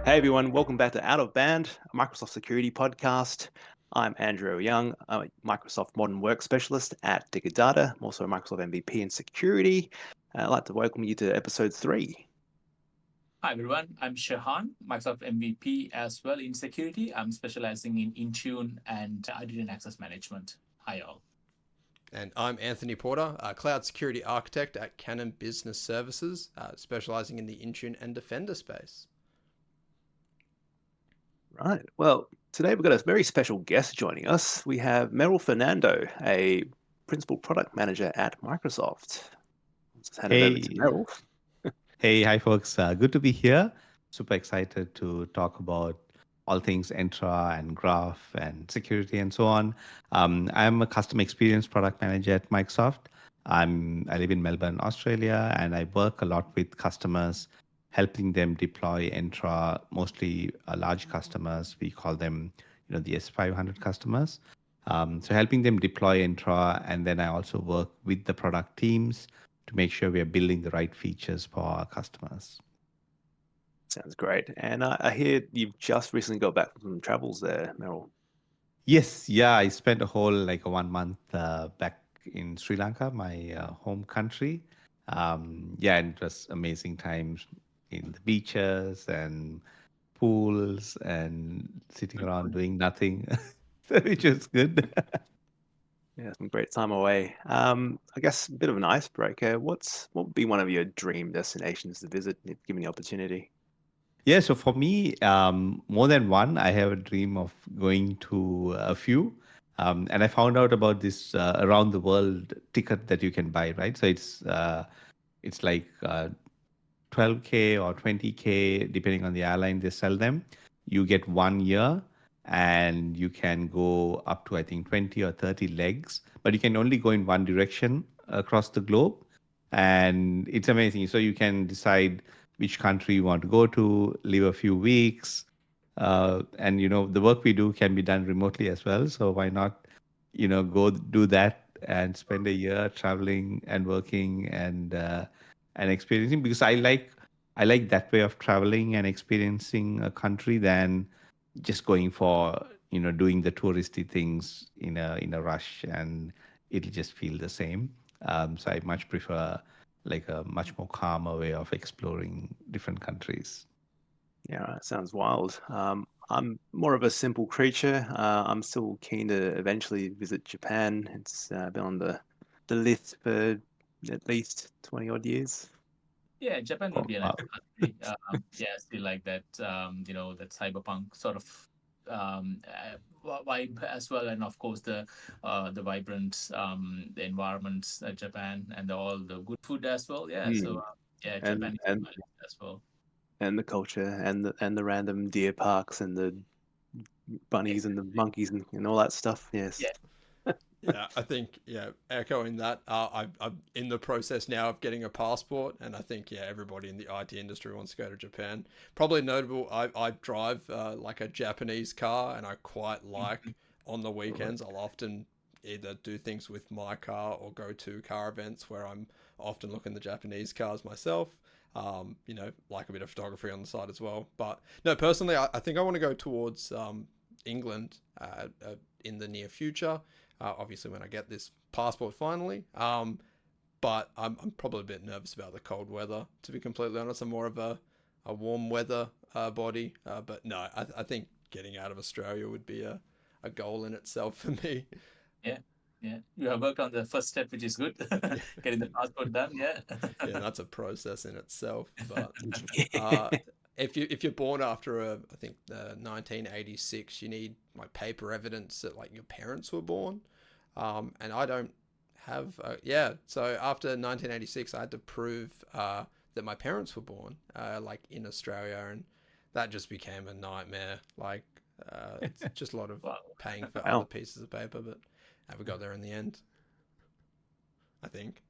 Hey everyone, welcome back to Out of Band, a Microsoft security podcast. I'm Andrew Young, I'm a Microsoft Modern Work Specialist at Digger Data. I'm also a Microsoft MVP in security. I'd like to welcome you to episode 3. Hi everyone, I'm Shahan, Microsoft MVP as well in security. I'm specializing in Intune and identity access management. Hi all. And I'm Anthony Porter, a cloud security architect at Canon Business Services, specializing in the Intune and Defender space. Right, well, today we've got a very special guest joining us. We have Merill Fernando, a Principal Product Manager at Microsoft. Let's hand it over to Hey, Merill. hi folks. Good to be here. Super excited to talk about all things Entra and Graph and security and so on. I'm a customer experience product manager at Microsoft. I live in Melbourne, Australia, and I work a lot with customers, helping them deploy Entra. Mostly large customers. We call them, the S500 customers. So helping them deploy Entra, and then I also work with the product teams to make sure we are building the right features for our customers. Sounds great. And I hear you've just recently got back from some travels there, Merill. Yes, yeah, I spent a whole like a 1 month back in Sri Lanka, my home country. Yeah, and it was amazing times in the beaches and pools and sitting around doing nothing, which was good. Yeah, some great time away. I guess a bit of an icebreaker. What would be one of your dream destinations to visit if given the opportunity? Yeah, so for me, more than one, I have a dream of going to a few. And I found out about this around the world ticket that you can buy, right? So it's like 12K or 20K, depending on the airline they sell them. You get 1 year and you can go up to, I think, 20 or 30 legs, but you can only go in one direction across the globe. And it's amazing. So you can decide which country you want to go to, live a few weeks. And, the work we do can be done remotely as well. So why not, go do that and spend a year traveling and working and experiencing, because I like that way of traveling and experiencing a country than just going for doing the touristy things in a rush, and it'll just feel the same. So I much prefer like a much more calmer way of exploring different countries. Yeah, sounds wild. I'm more of a simple creature. I'm still keen to eventually visit Japan. It's been on the list for at least 20 odd years. Yeah, Japan would Oh, be a nice wow. country. Yeah, still like that, that cyberpunk sort of vibe as well, and of course the vibrant the environments Japan and all the good food as well. Yeah, so Mm. yeah, And Japan is on and my list as well. and the culture and the random deer parks and the bunnies and the Exactly. monkeys and all that stuff. Yes. Yeah. Yeah, I think, echoing that, I'm in the process now of getting a passport, and I think, everybody in the IT industry wants to go to Japan. Probably notable, I drive like a Japanese car, and I quite like on the weekends, I'll often either do things with my car or go to car events where I'm often looking at the Japanese cars myself. Like a bit of photography on the side as well. But no, personally, I think I want to go towards England in the near future. Obviously, when I get this passport finally. But I'm probably a bit nervous about the cold weather, to be completely honest. I'm more of a warm weather body. But no, I think getting out of Australia would be a goal in itself for me. Yeah, yeah. You have worked on the first step, which is good. Yeah, Getting the passport done. Yeah. yeah, that's a process in itself. But uh, if you're born after I think 1986, you need like paper evidence that like your parents were born. And I don't have So after 1986, I had to prove that my parents were born like in Australia, and that just became a nightmare. Like it's just a lot of Wow. paying for other Wow. pieces of paper, but we got there in the end, I think.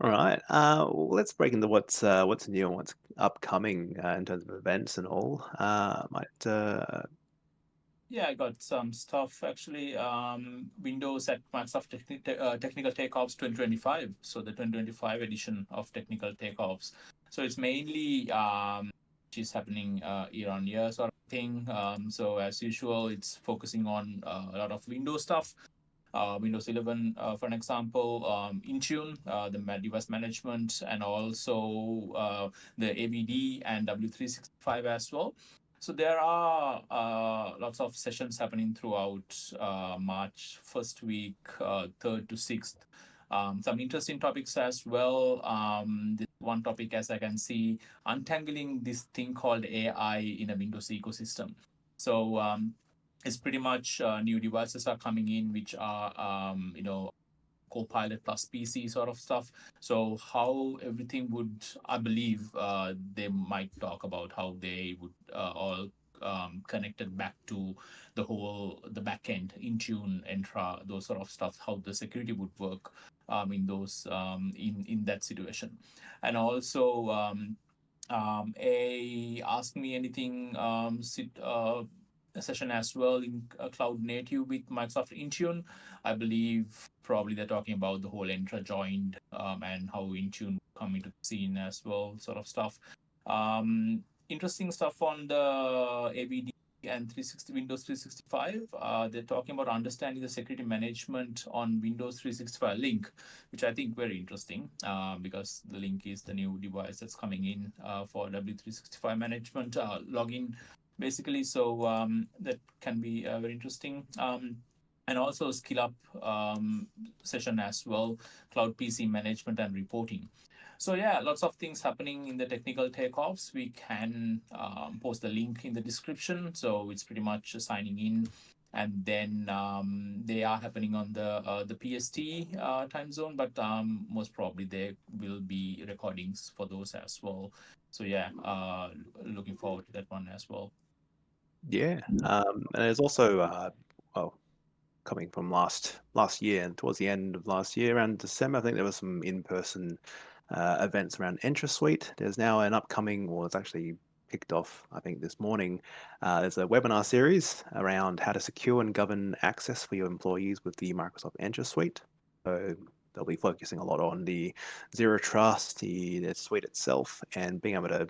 All right. Well, let's break into what's new and what's upcoming in terms of events and all. Might Yeah, I got some stuff actually. Windows at Microsoft Technical Takeoffs 2025. So the 2025 edition of Technical Takeoffs. So it's mainly which is happening year on year sort of thing. So as usual, it's focusing on a lot of Windows stuff. Windows 11, for an example, Intune, the device management, and also the AVD and W365 as well. So there are lots of sessions happening throughout March first week, 3rd to 6th. Some interesting topics as well. This one topic, as I can see, untangling this thing called AI in a Windows ecosystem. So it's pretty much new devices are coming in, which are Copilot plus PC sort of stuff. So how everything would, I believe, they might talk about how they would all connected back to the backend, Intune, Entra, those sort of stuff, how the security would work in those in that situation, and also a ask me anything session as well in cloud native with Microsoft Intune. I believe probably they're talking about the whole Entra joined and how Intune come into the scene as well, sort of stuff. Interesting stuff on the AVD and 360 Windows 365. They're talking about understanding the security management on Windows 365 Link, which I think very interesting because the Link is the new device that's coming in for W365 management login basically. So that can be very interesting. And also skill up session as well, cloud PC management and reporting. So yeah, lots of things happening in the technical takeoffs. We can post the link in the description. So it's pretty much signing in, and then they are happening on the PST time zone, but most probably there will be recordings for those as well. So yeah, looking forward to that one as well. Yeah, and there's also well, coming from last year and towards the end of last year around December, I think there was some in-person events around Entra Suite. There's now an upcoming, or it's actually kicked off, I think, this morning. There's a webinar series around how to secure and govern access for your employees with the Microsoft Entra Suite. So they'll be focusing a lot on the zero trust, the suite itself, and being able to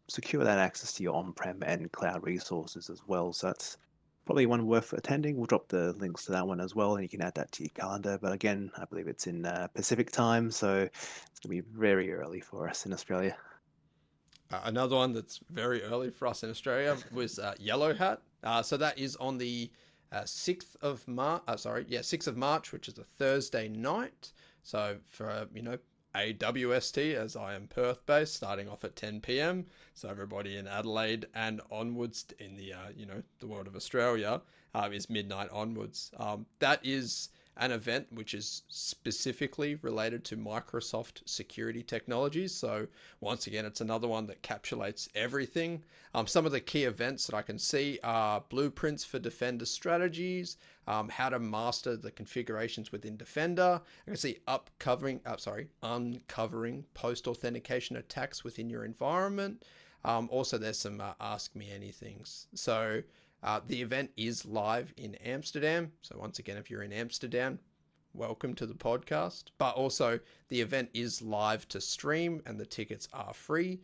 secure that access to your on-prem and cloud resources as well. So that's probably one worth attending. We'll drop the links to that one as well, and you can add that to your calendar. But again, I believe it's in Pacific time, so it's going to be very early for us in Australia. Another one that's very early for us in Australia was Yellow Hat. So that is on the 6th of March. 6th of March, which is a Thursday night. So for AWST, as I am Perth based, starting off at 10 p.m. So everybody in Adelaide and onwards in the the world of Australia is midnight onwards. That is an event which is specifically related to Microsoft security technologies. So once again, it's another one that capsulates everything. Some of the key events that I can see are blueprints for Defender strategies, how to master the configurations within Defender. I can see uncovering post-authentication attacks within your environment. Also, there's some Ask Me Anythings. So the event is live in Amsterdam. So once again, if you're in Amsterdam, welcome to the podcast. But also the event is live to stream and the tickets are free.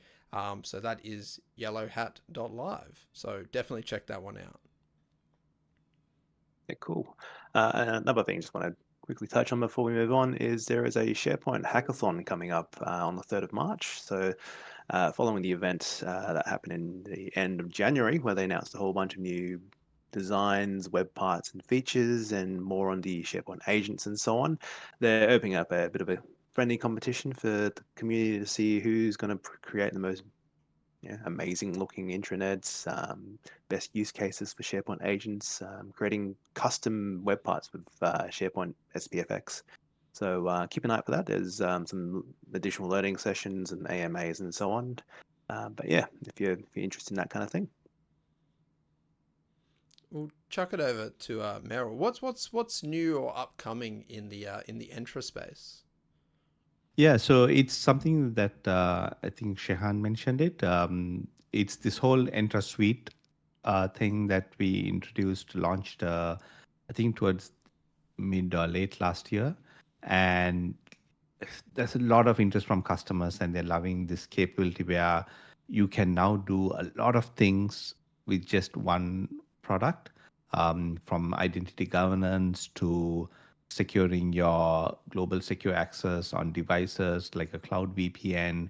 So that is yellowhat.live. So definitely check that one out. Yeah, cool. And another thing I just want to quickly touch on before we move on is there is a SharePoint hackathon coming up on the 3rd of March. So following the event that happened in the end of January, where they announced a whole bunch of new designs, web parts and features, and more on the SharePoint agents and so on, they're opening up a bit of a friendly competition for the community to see who's going to create the most amazing looking intranets, best use cases for SharePoint agents, creating custom web parts with SharePoint SPFX. So keep an eye out for that. There's some additional learning sessions and AMAs and so on. But yeah, if you're interested in that kind of thing. We'll chuck it over to Merill. What's new or upcoming in the Entra space? Yeah, so it's something that I think Shehan mentioned it. It's this whole Entra Suite thing that we introduced, launched, I think towards mid or late last year, and there's a lot of interest from customers, and they're loving this capability where you can now do a lot of things with just one product, from identity governance to securing your global secure access on devices like a cloud VPN,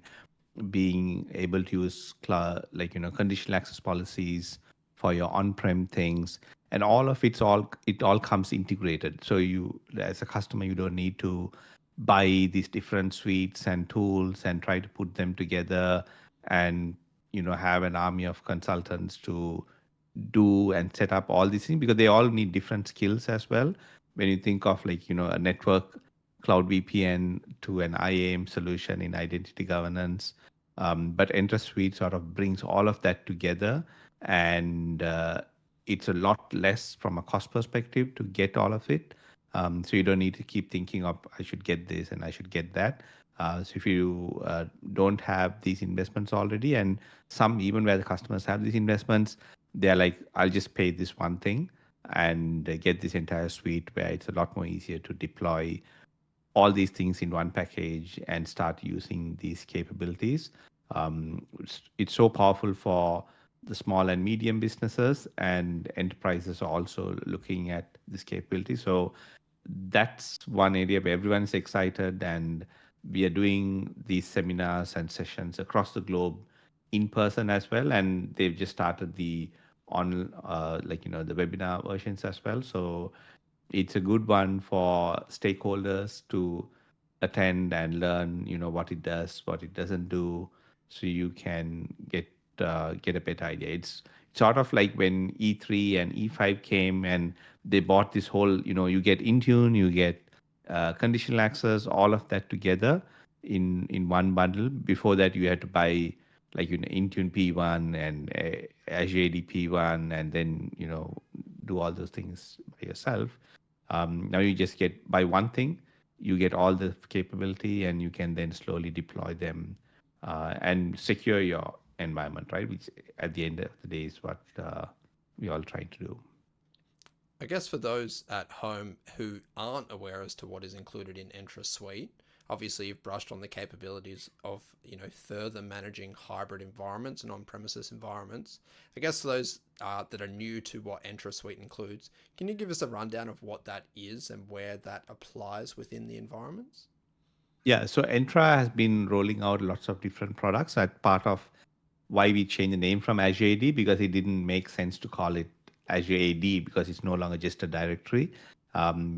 being able to use conditional access policies for your on-prem things, and all of it all comes integrated. So you, as a customer, you don't need to buy these different suites and tools and try to put them together, and have an army of consultants to do and set up all these things, because they all need different skills as well. When you think of a network cloud VPN to an IAM solution in identity governance, but Entra Suite sort of brings all of that together, and it's a lot less from a cost perspective to get all of it. So you don't need to keep thinking of, I should get this and I should get that. So if you don't have these investments already, and some even where the customers have these investments, they're like, I'll just pay this one thing and get this entire suite, where it's a lot more easier to deploy all these things in one package and start using these capabilities. It's so powerful for the small and medium businesses, and enterprises are also looking at this capability. So that's one area where everyone is excited, and we are doing these seminars and sessions across the globe in person as well, and they've just started the on the webinar versions as well. So it's a good one for stakeholders to attend and learn, what it does, what it doesn't do, so you can get a better idea. It's sort of like when E3 and E5 came, and they bought this whole, you get Intune, you get conditional access, all of that together in one bundle. Before that, you had to buy Intune P1 and Azure AD P1, and then do all those things by yourself. Now you just get, by one thing, you get all the capability, and you can then slowly deploy them and secure your environment, right? Which at the end of the day is what we're all trying to do. I guess for those at home who aren't aware as to what is included in Entra Suite, obviously you've brushed on the capabilities of, further managing hybrid environments and on-premises environments. I guess for those that are new to what Entra Suite includes, can you give us a rundown of what that is and where that applies within the environments? Yeah, so Entra has been rolling out lots of different products. As part of why we changed the name from Azure AD, because it didn't make sense to call it Azure AD, because it's no longer just a directory.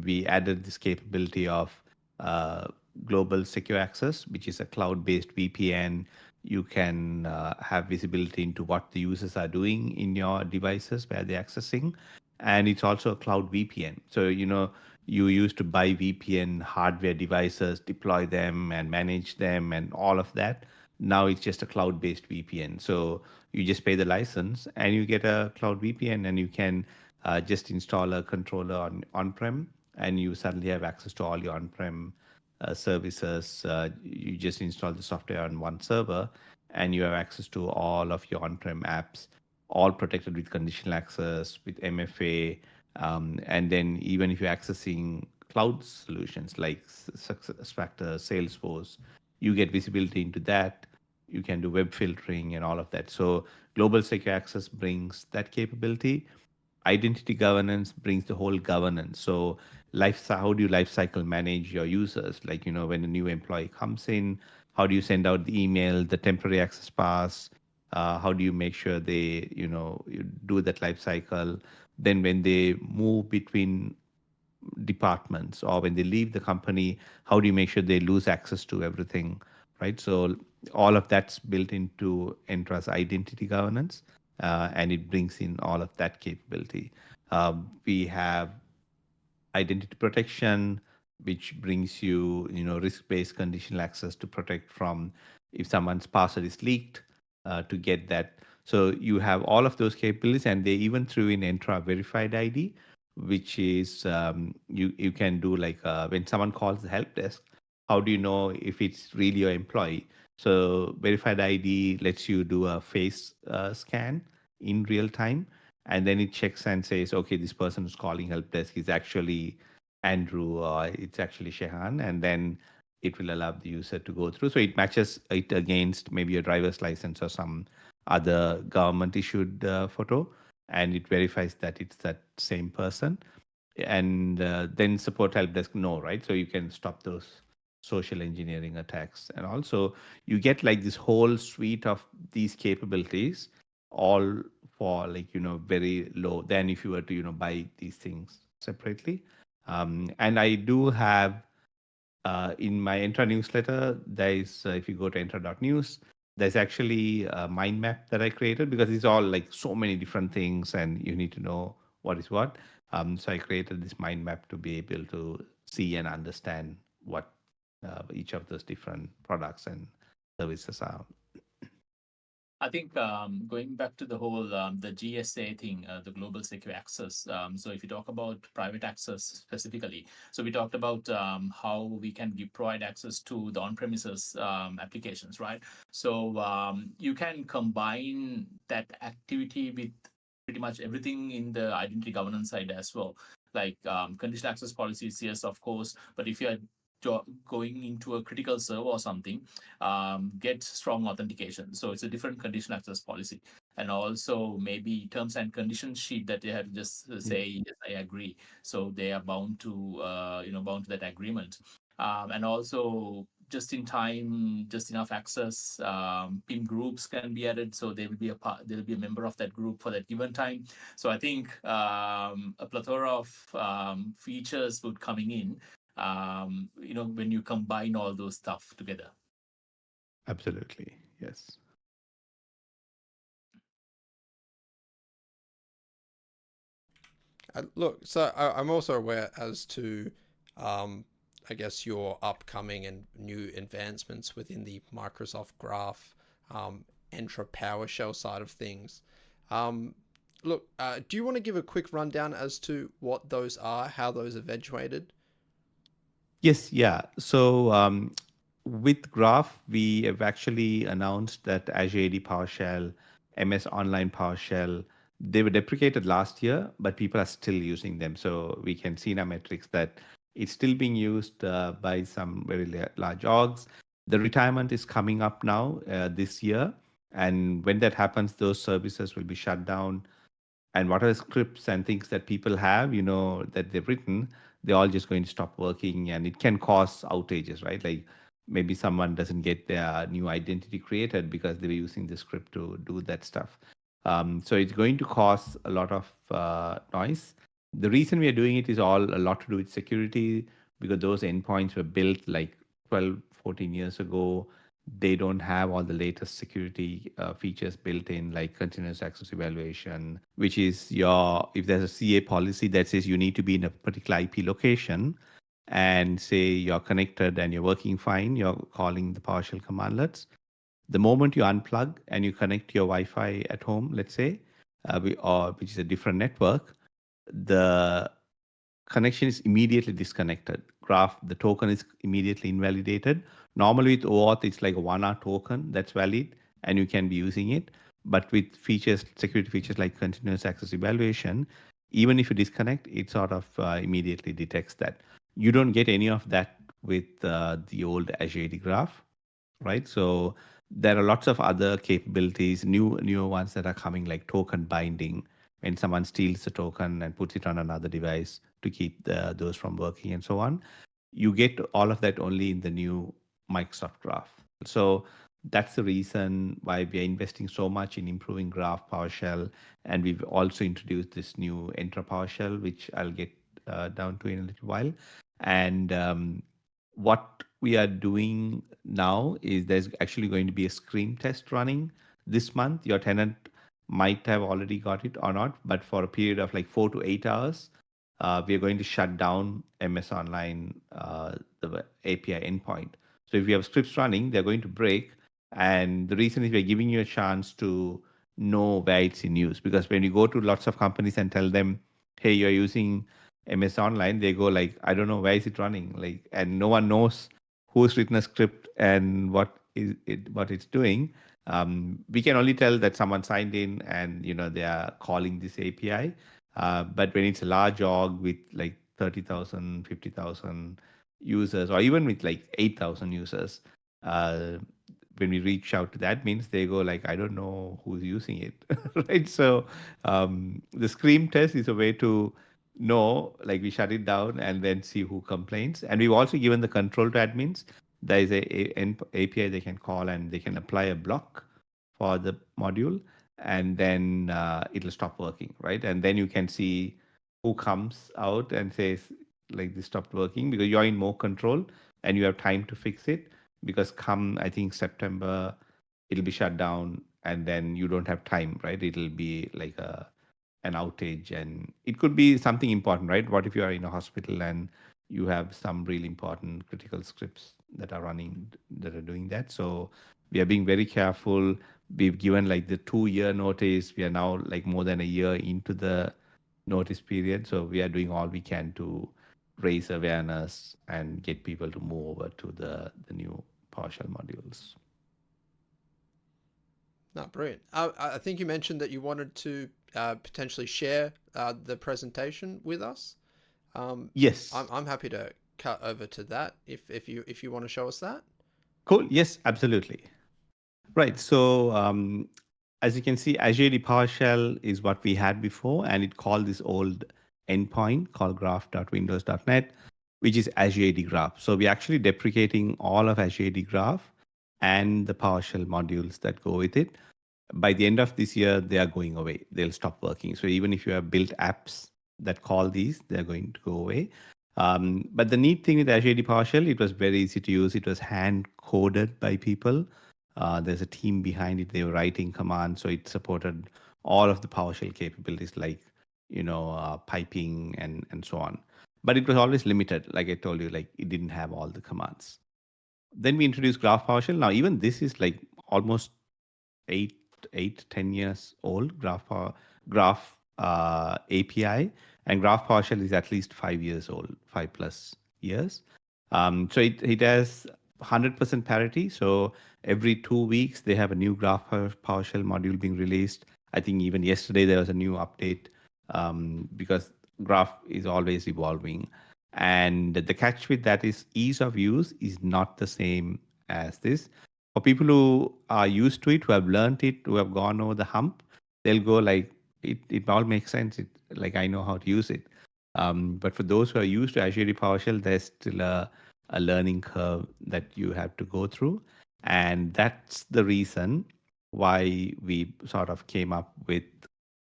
We added this capability of uh, global secure access, which is a cloud-based VPN. You can have visibility into what the users are doing in your devices, where they're accessing. And it's also a cloud VPN. So, you used to buy VPN hardware devices, deploy them and manage them and all of that. Now it's just a cloud-based VPN. So you just pay the license and you get a cloud VPN, and you can just install a controller on-prem, and you suddenly have access to all your on-prem services. You just install the software on one server, and you have access to all of your on-prem apps, all protected with conditional access, with MFA. And then even if you're accessing cloud solutions like SuccessFactors, Salesforce, you get visibility into that. You can do web filtering and all of that. So global secure access brings that capability. Identity governance brings the whole governance. So how do you life cycle manage your users? Like, when a new employee comes in, how do you send out the email, the temporary access pass? How do you make sure they, you do that life cycle? Then when they move between departments, or when they leave the company, how do you make sure they lose access to everything, right? So all of that's built into Entra's identity governance, and it brings in all of that capability. We have identity protection, which brings you, risk-based conditional access to protect from if someone's password is leaked, to get that. So you have all of those capabilities, and they even threw in Entra Verified ID, which is you can do like when someone calls the help desk, how do you know if it's really your employee? So Verified ID lets you do a face scan in real time, and then it checks and says, okay, this person who's calling help desk is actually Andrew, or it's actually Shehan, and then it will allow the user to go through. So it matches it against maybe a driver's license or some other government issued photo, and it verifies that it's that same person. And then support help desk know, right? So you can stop those social engineering attacks. And also you get like this whole suite of these capabilities all for like, very low than if you were to, buy these things separately. And I do have in my Entra newsletter, there is, if you go to entra.news, there's actually a mind map that I created because it's all like so many different things and you need to know what is what. So I created this mind map to be able to see and understand what each of those different products and services are. I think going back to the whole the GSA thing, the Global Secure Access. So if you talk about private access specifically, so we talked about how we can provide access to the on-premises applications, right? So you can combine that activity with pretty much everything in the identity governance side as well, like conditional access policies, yes, of course. But if you're going into a critical server or something, get strong authentication. So it's a different conditional access policy. And also maybe terms and conditions sheet that they have to just say, yes, I agree. So they are bound to, bound to that agreement. And also just in time, just enough access, PIM groups can be added. So they will be they'll be a member of that group for that given time. So I think a plethora of features would coming in, when you combine all those stuff together. Absolutely. Yes. Look, so I'm also aware as to, I guess, your upcoming and new advancements within the Microsoft Graph Entra PowerShell side of things. Look, do you want to give a quick rundown as to what those are, how those eventuated? Yes, yeah. So with Graph, we have actually announced that Azure AD PowerShell, MS Online PowerShell, they were deprecated last year, but people are still using them. So we can see in our metrics that it's still being used by some very large orgs. The retirement is coming up now this year. And when that happens, those services will be shut down, and whatever scripts and things that people have, that they've written, they're all just going to stop working, and it can cause outages, right? Like maybe someone doesn't get their new identity created because they were using the script to do that stuff. So it's going to cause a lot of noise. The reason we are doing it is all a lot to do with security, because those endpoints were built like 12, 14 years ago. They don't have all the latest security features built in, like continuous access evaluation, which is if there's a CA policy that says you need to be in a particular IP location, and say you're connected and you're working fine, you're calling the PowerShell commandlets. The moment you unplug and you connect your Wi-Fi at home, let's say, which is a different network, the connection is immediately disconnected. Graph, the token is immediately invalidated. Normally with OAuth, it's like a 1 hour token that's valid and you can be using it. But with security features like continuous access evaluation, even if you disconnect, it sort of immediately detects that. You don't get any of that with the old Azure AD Graph, right? So there are lots of other capabilities, newer ones that are coming, like token binding, when someone steals a token and puts it on another device to keep those from working and so on. You get all of that only in the new Microsoft Graph. So that's the reason why we are investing so much in improving Graph PowerShell. And we've also introduced this new Entra PowerShell, which I'll get down to in a little while. And what we are doing now is there's actually going to be a scream test running this month. Your tenant might have already got it or not, but for a period of like 4 to 8 hours, we are going to shut down MS Online, the API endpoint. So if you have scripts running, they're going to break. And the reason is we're giving you a chance to know where it's in use. Because when you go to lots of companies and tell them, hey, you're using MS Online, they go like, I don't know, where is it running? Like, and no one knows who's written a script and what what it's doing. We can only tell that someone signed in and they are calling this API. But when it's a large org with like 30,000, 50,000 users, or even with like 8,000 users, when we reach out to that means they go like, I don't know who's using it, right? So the scream test is a way to know, like we shut it down and then see who complains. And we've also given the control to admins. There is an API they can call and they can apply a block for the module, and then it'll stop working, right? And then you can see who comes out and says like this stopped working, because you're in more control and you have time to fix it. Because come, I think September, it'll be shut down, and then you don't have time, right? It'll be like an outage, and it could be something important, right? What if you are in a hospital and you have some really important critical scripts that are running, that are doing that? So we are being very careful. We've given like the 2-year notice. We are now like more than a year into the notice period. So we are doing all we can to raise awareness and get people to move over to the new PowerShell modules. No, brilliant. I think you mentioned that you wanted to potentially share the presentation with us. Yes. I'm happy to cut over to that if you want to show us that. Cool. Yes, absolutely. Right. So as you can see, Azure PowerShell is what we had before, and it called this old endpoint called graph.windows.net, which is Azure AD Graph. So we're actually deprecating all of Azure AD Graph and the PowerShell modules that go with it. By the end of this year, they are going away. They'll stop working. So even if you have built apps that call these, they're going to go away. But the neat thing with Azure AD PowerShell, it was very easy to use. It was hand coded by people. There's a team behind it. They were writing commands, so it supported all of the PowerShell capabilities, like piping and so on. But it was always limited, like I told you, like it didn't have all the commands. Then we introduced Graph PowerShell. Now even this is like almost 10 years old. Graph API, and Graph PowerShell is at least 5 years old, 5+ years. So it has 100% parity. So every 2 weeks, they have a new Graph PowerShell module being released. I think even yesterday there was a new update, because Graph is always evolving. And the catch with that is ease of use is not the same as this. For people who are used to it, who have learned it, who have gone over the hump, they'll go like, it all makes sense. Like I know how to use it. But for those who are used to Azure PowerShell, there's still a learning curve that you have to go through. And that's the reason why we sort of came up with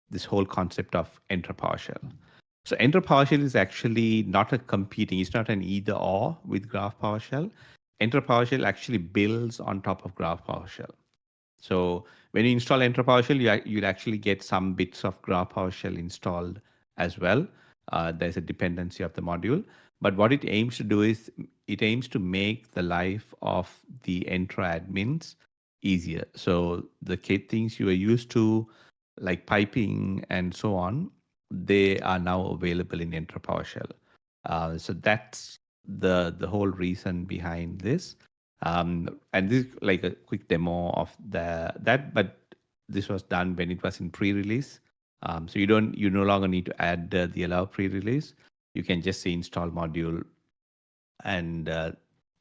this whole concept of Entra PowerShell. So Entra PowerShell is actually not a competing, it's not an either or with Graph PowerShell. Entra PowerShell actually builds on top of Graph PowerShell. So when you install Entra PowerShell, you'll actually get some bits of Graph PowerShell installed as well. There's a dependency of the module. But what it aims to do is it aims to make the life of the Entra admins easier. So the things you are used to, like piping and so on, they are now available in Entra PowerShell. So that's the whole reason behind this. And this is like a quick demo of that, but this was done when it was in pre-release. So you no longer need to add the allow pre-release. You can just say install module, and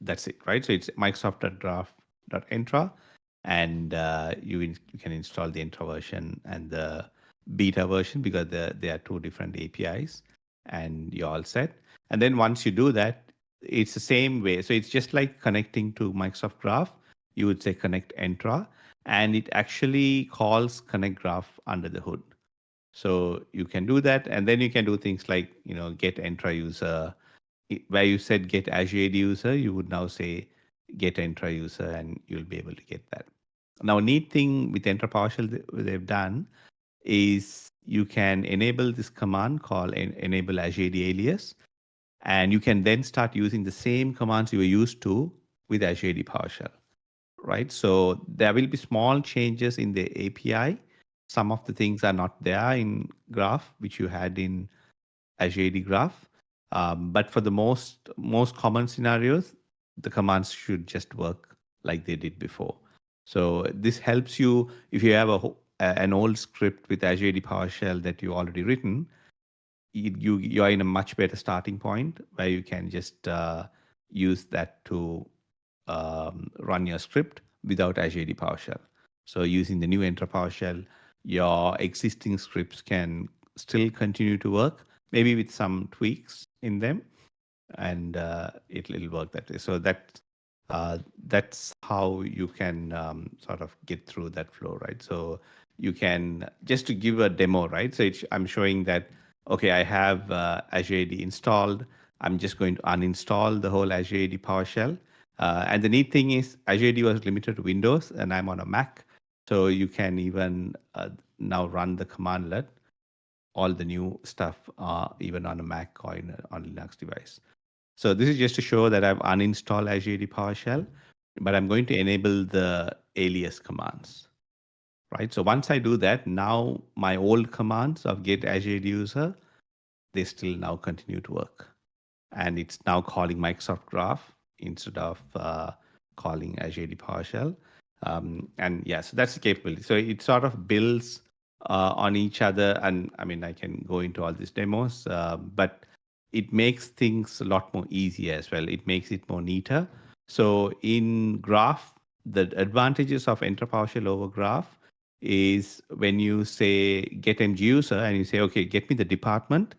that's it, right? So it's Microsoft.graph.entra, and you can install the Entra version and the beta version, because they are two different APIs, and you're all set. And then once you do that, it's the same way. So it's just like connecting to Microsoft Graph. You would say connect Entra, and it actually calls connect Graph under the hood. So you can do that, and then you can do things like get Entra user. Where you said get Azure AD user, you would now say get Entra user, and you'll be able to get that. Now, a neat thing with Entra PowerShell they've done is you can enable this command called enable Azure AD alias, and you can then start using the same commands you were used to with Azure AD PowerShell, right? So there will be small changes in the API. Some of the things are not there in Graph, which you had in Azure AD Graph. But for the most common scenarios, the commands should just work like they did before. So this helps you if you have an old script with Azure AD PowerShell that you already written. You are in a much better starting point where you can just use that to run your script without Azure AD PowerShell. So using the new Entra PowerShell, your existing scripts can still continue to work, maybe with some tweaks in them, and it'll work that way. So that's how you can sort of get through that flow, right? So you can just to give a demo, right? So I'm showing that okay, I have Azure AD installed. I'm just going to uninstall the whole Azure AD PowerShell. And the neat thing is Azure AD was limited to Windows, and I'm on a Mac, so you can even now run the commandlet, all the new stuff, even on a Mac or on a Linux device. So this is just to show that I've uninstalled Azure AD PowerShell, but I'm going to enable the alias commands, right? So once I do that, now my old commands of get Azure AD user, they still now continue to work. And it's now calling Microsoft Graph instead of calling Azure AD PowerShell. And yeah, so that's the capability. So it sort of builds on each other. And I mean, I can go into all these demos, but it makes things a lot more easier as well. It makes it more neater. So in Graph, the advantages of Entra PowerShell over Graph is when you say get MG user and you say, okay, get me the department.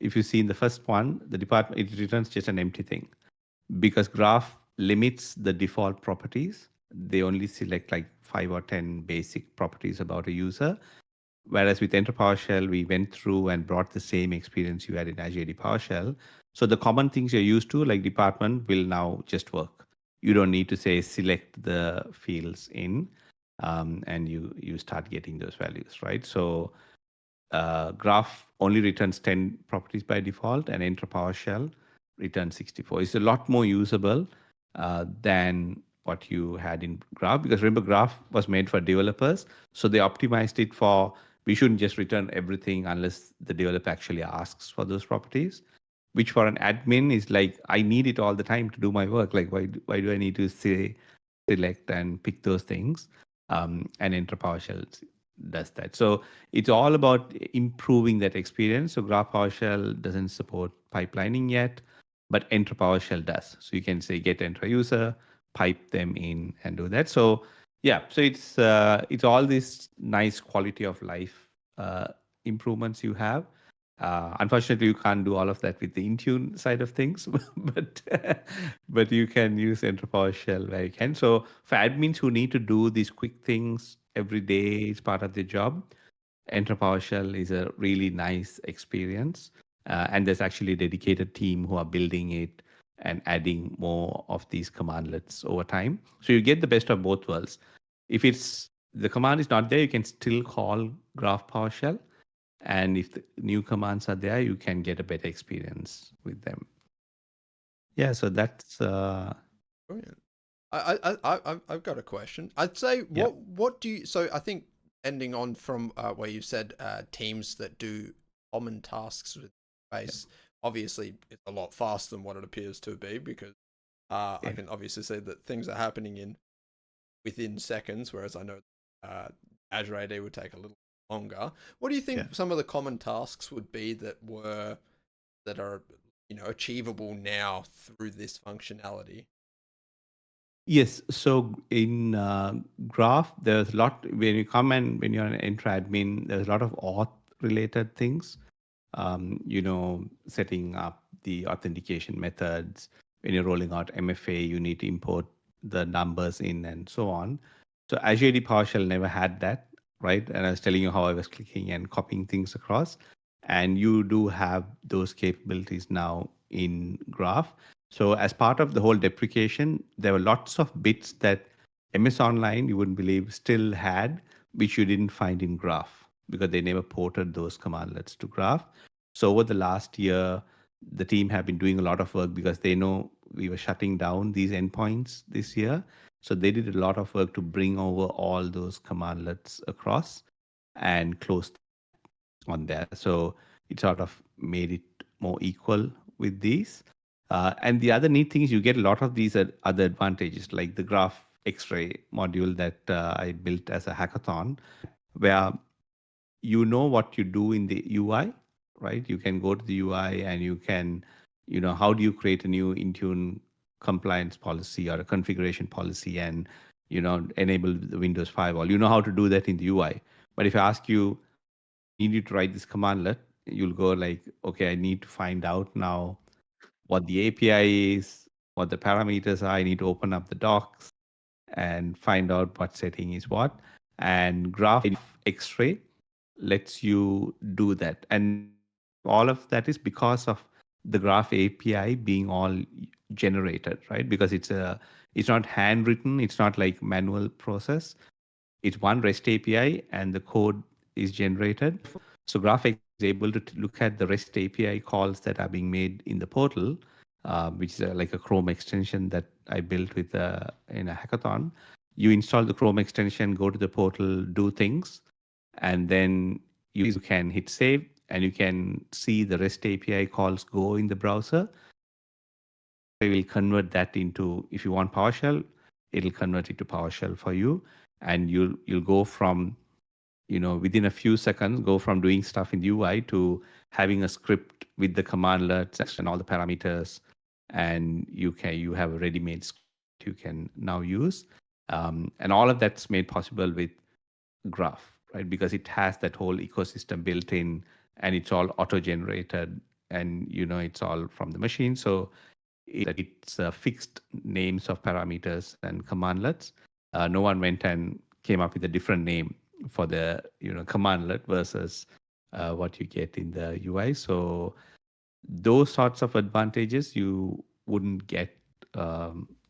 If you see in the first one, the department, it returns just an empty thing because Graph limits the default properties. They only select like 5 or 10 basic properties about a user. Whereas with Entra PowerShell, we went through and brought the same experience you had in Azure AD PowerShell. So the common things you're used to, like department, will now just work. You don't need to say select the fields in, and you start getting those values, right? So Graph only returns 10 properties by default, and Entra PowerShell returns 64. It's a lot more usable than what you had in Graph, because remember, Graph was made for developers, so they optimized it for we shouldn't just return everything unless the developer actually asks for those properties. Which for an admin is like, I need it all the time to do my work. Like, why do I need to say select and pick those things? And Entra PowerShell does that. So it's all about improving that experience. So Graph PowerShell doesn't support pipelining yet, but Entra PowerShell does. So you can say get Entra user, pipe them in, and do that. So yeah, so it's all this nice quality of life improvements you have. Unfortunately, you can't do all of that with the Intune side of things, but but you can use Entra PowerShell where you can. So for admins who need to do these quick things every day as part of their job, Entra PowerShell is a really nice experience. And there's actually a dedicated team who are building it and adding more of these commandlets over time. So you get the best of both worlds. If it's the command is not there, you can still call Graph PowerShell. And if the new commands are there, you can get a better experience with them. Yeah, so that's Brilliant. I've got a question. I'd say what do you? So I think ending on from where you said teams that do common tasks with space, obviously it's a lot faster than what it appears to be, because I can obviously see that things are happening within seconds, whereas I know Azure AD would take a little longer. What do you think some of the common tasks would be that are achievable now through this functionality? Yes. So in Graph, there's a lot when you come and when you're an Entra admin, there's a lot of auth related things. Setting up the authentication methods. When you're rolling out MFA, you need to import the numbers in and so on. So Azure AD PowerShell never had that, right? And I was telling you how I was clicking and copying things across. And you do have those capabilities now in Graph. So as part of the whole deprecation, there were lots of bits that MS Online, you wouldn't believe, still had, which you didn't find in Graph because they never ported those commandlets to Graph. So over the last year, the team have been doing a lot of work because they know we were shutting down these endpoints this year. So they did a lot of work to bring over all those commandlets across and close on there. So it sort of made it more equal with these. And the other neat thing is you get a lot of these other advantages, like the Graph X-ray module that I built as a hackathon, where you know what you do in the UI, right? You can go to the UI and you can, how do you create a new Intune compliance policy or a configuration policy and, enable the Windows firewall. You know how to do that in the UI. But if I ask you, need you to write this commandlet, you'll go like, okay, I need to find out now what the API is, what the parameters are. I need to open up the docs and find out what setting is what. And Graph X-ray lets you do that. And all of that is because of the Graph API being all generated, right? Because it's not handwritten, it's not like manual process. It's one REST API and the code is generated. So GraphX is able to look at the REST API calls that are being made in the portal, which is like a Chrome extension that I built with in a hackathon. You install the Chrome extension, go to the portal, do things, and then you can hit save and you can see the REST API calls go in the browser. It will convert that into, if you want PowerShell, it'll convert it to PowerShell for you. And you'll go from, within a few seconds, go from doing stuff in the UI to having a script with the commandlets and all the parameters. And you have a ready-made script you can now use. And all of that's made possible with Graph, right? Because it has that whole ecosystem built in and it's all auto-generated and, it's all from the machine. So it's fixed names of parameters and commandlets. No one went and came up with a different name for the commandlet versus what you get in the UI. So those sorts of advantages you wouldn't get.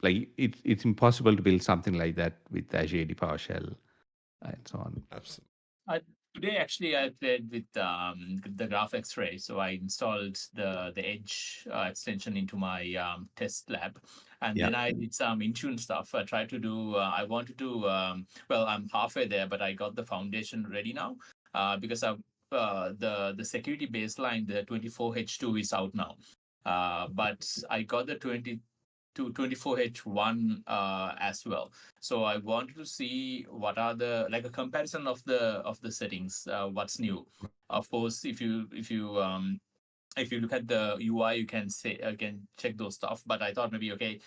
Like it's impossible to build something like that with Azure AD PowerShell and so on. Absolutely. Today, actually, I played with the Graph X-ray. So I installed the Edge extension into my test lab, and then I did some Intune stuff. I tried to do. I wanted to. Well, I'm halfway there, but I got the foundation ready now because I've the security baseline, the 24H2 is out now. But I got the 24H1 as well. So I wanted to see what are the, like, a comparison of the settings, what's new. Of course, if you look at the UI, you can say again check those stuff. But I thought maybe, okay,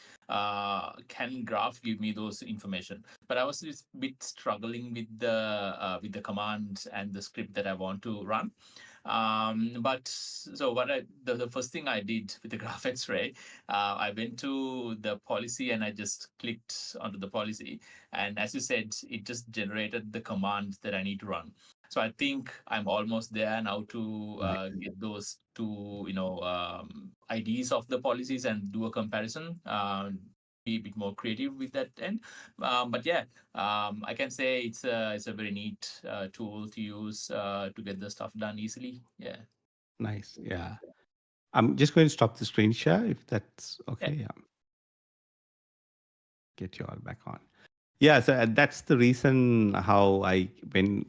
can Graph give me those information? But I was just a bit struggling with the command and the script that I want to run. But so the first thing I did with the Graph X-ray, I went to the policy and I just clicked onto the policy, and as you said, it just generated the command that I need to run. So I think I'm almost there now to get those two, IDs of the policies and do a comparison. Be a bit more creative with that end, but yeah, I can say it's a very neat tool to use to get the stuff done easily. Yeah. Nice. Yeah. I'm just going to stop the screen share if that's okay. Yeah. Get you all back on. Yeah, so that's the reason how I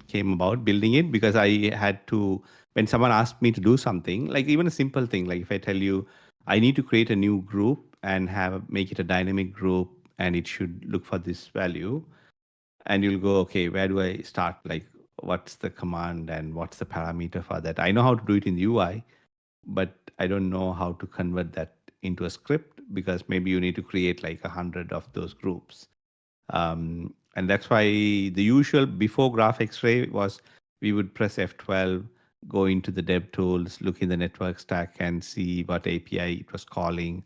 came about building it, because I had to, when someone asked me to do something, like even a simple thing, like if I tell you I need to create a new group and make it a dynamic group and it should look for this value, and you'll go, okay, where do I start? Like, what's the command and what's the parameter for that? I know how to do it in the UI, but I don't know how to convert that into a script, because maybe you need to create like 100 of those groups. And that's why the usual before Graph X-ray was we would press F12, go into the dev tools, look in the network stack and see what API it was calling.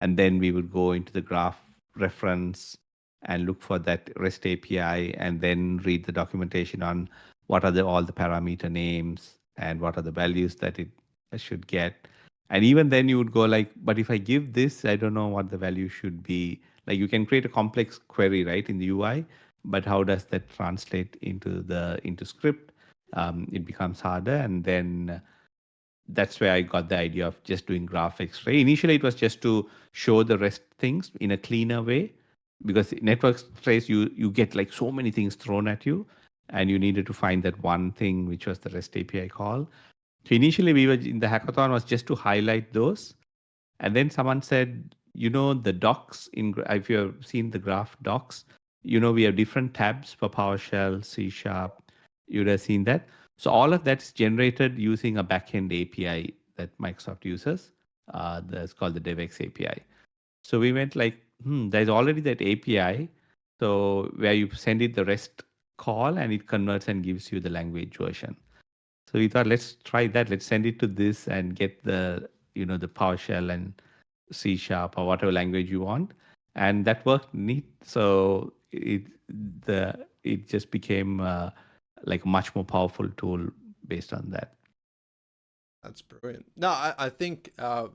And then we would go into the graph reference and look for that REST API and then read the documentation on what are all the parameter names and what are the values that it should get. And even then you would go like, but if I give this, I don't know what the value should be. Like you can create a complex query, right, in the UI, but how does that translate into script? It becomes harder. And then that's where I got the idea of just doing Graph X-ray. Initially, it was just to show the REST things in a cleaner way, because network trace, you get like so many things thrown at you, and you needed to find that one thing, which was the REST API call. So initially, we were in the hackathon was just to highlight those, And then someone said, the docs if you have seen the graph docs, we have different tabs for PowerShell, C Sharp. You would have seen that. So all of that's generated using a backend API that Microsoft uses. That's called the DevX API. So we went like, there's already that API. So where you send it the REST call and it converts and gives you the language version. So we thought, let's try that. Let's send it to this and get the PowerShell and C Sharp or whatever language you want. And that worked neat. So it just became like a much more powerful tool based on that. That's brilliant. No, I think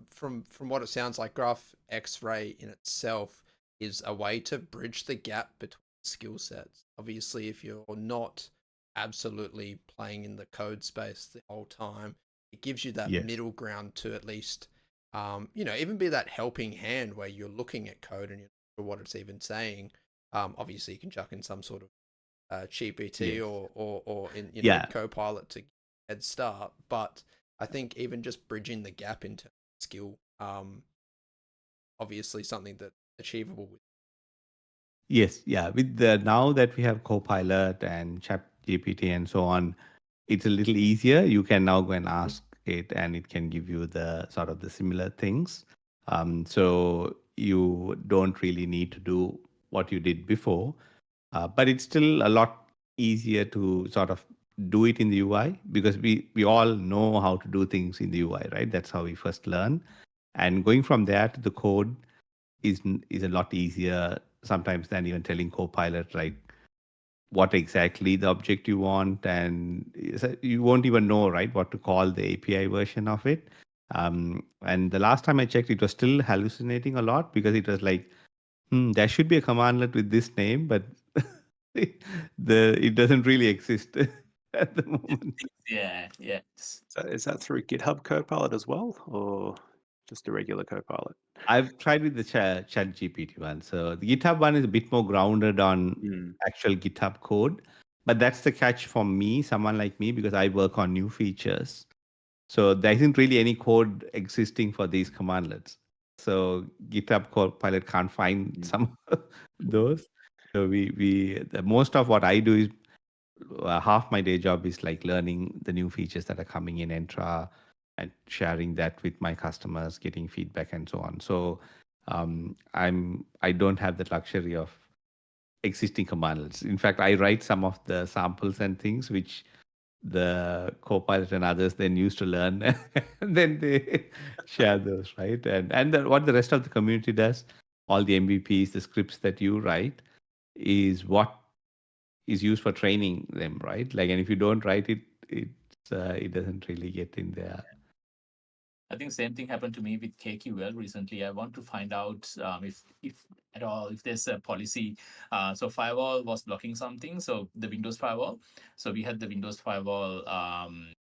from what it sounds like, Graph X-Ray in itself is a way to bridge the gap between skill sets. Obviously, if you're not absolutely playing in the code space the whole time, it gives you that Yes. middle ground to at least, even be that helping hand where you're looking at code and you're not sure what it's even saying. Obviously, you can chuck in some sort of GPT Yes. or in Yeah. Copilot to head start, but I think even just bridging the gap into skill, obviously something that's achievable with. Yes. Yeah. With the now that we have Copilot and Chat GPT and so on, it's a little easier. You can now go and ask it, and it can give you the sort of the similar things. So you don't really need to do what you did before, but it's still a lot easier to sort of do it in the UI because we all know how to do things in the UI, right? That's how we first learn, and going from there to the code is a lot easier sometimes than even telling Copilot like what exactly the object you want, and you won't even know, right, what to call the API version of it. And the last time I checked, it was still hallucinating a lot because it was like, there should be a commandlet with this name, but it doesn't really exist at the moment. Yeah, yes. So is that through GitHub Copilot as well, or just a regular Copilot? I've tried with the Chat GPT one. So the GitHub one is a bit more grounded on actual GitHub code. But that's the catch for me, someone like me, because I work on new features. So there isn't really any code existing for these commandlets. So GitHub Copilot can't find some of those. So the most of what I do is half my day job is like learning the new features that are coming in Entra and sharing that with my customers, getting feedback and so on. So I don't have the luxury of existing commandlets. In fact, I write some of the samples and things which the Copilot and others then use to learn, and then they share those, right? And what the rest of the community does, all the MVPs, the scripts that you write, is what is used for training them, right? Like, and if you don't write it, it doesn't really get in there. I think same thing happened to me with KQL recently. I want to find out if at all if there's a policy. So firewall was blocking something. So the Windows firewall. So we had the Windows firewall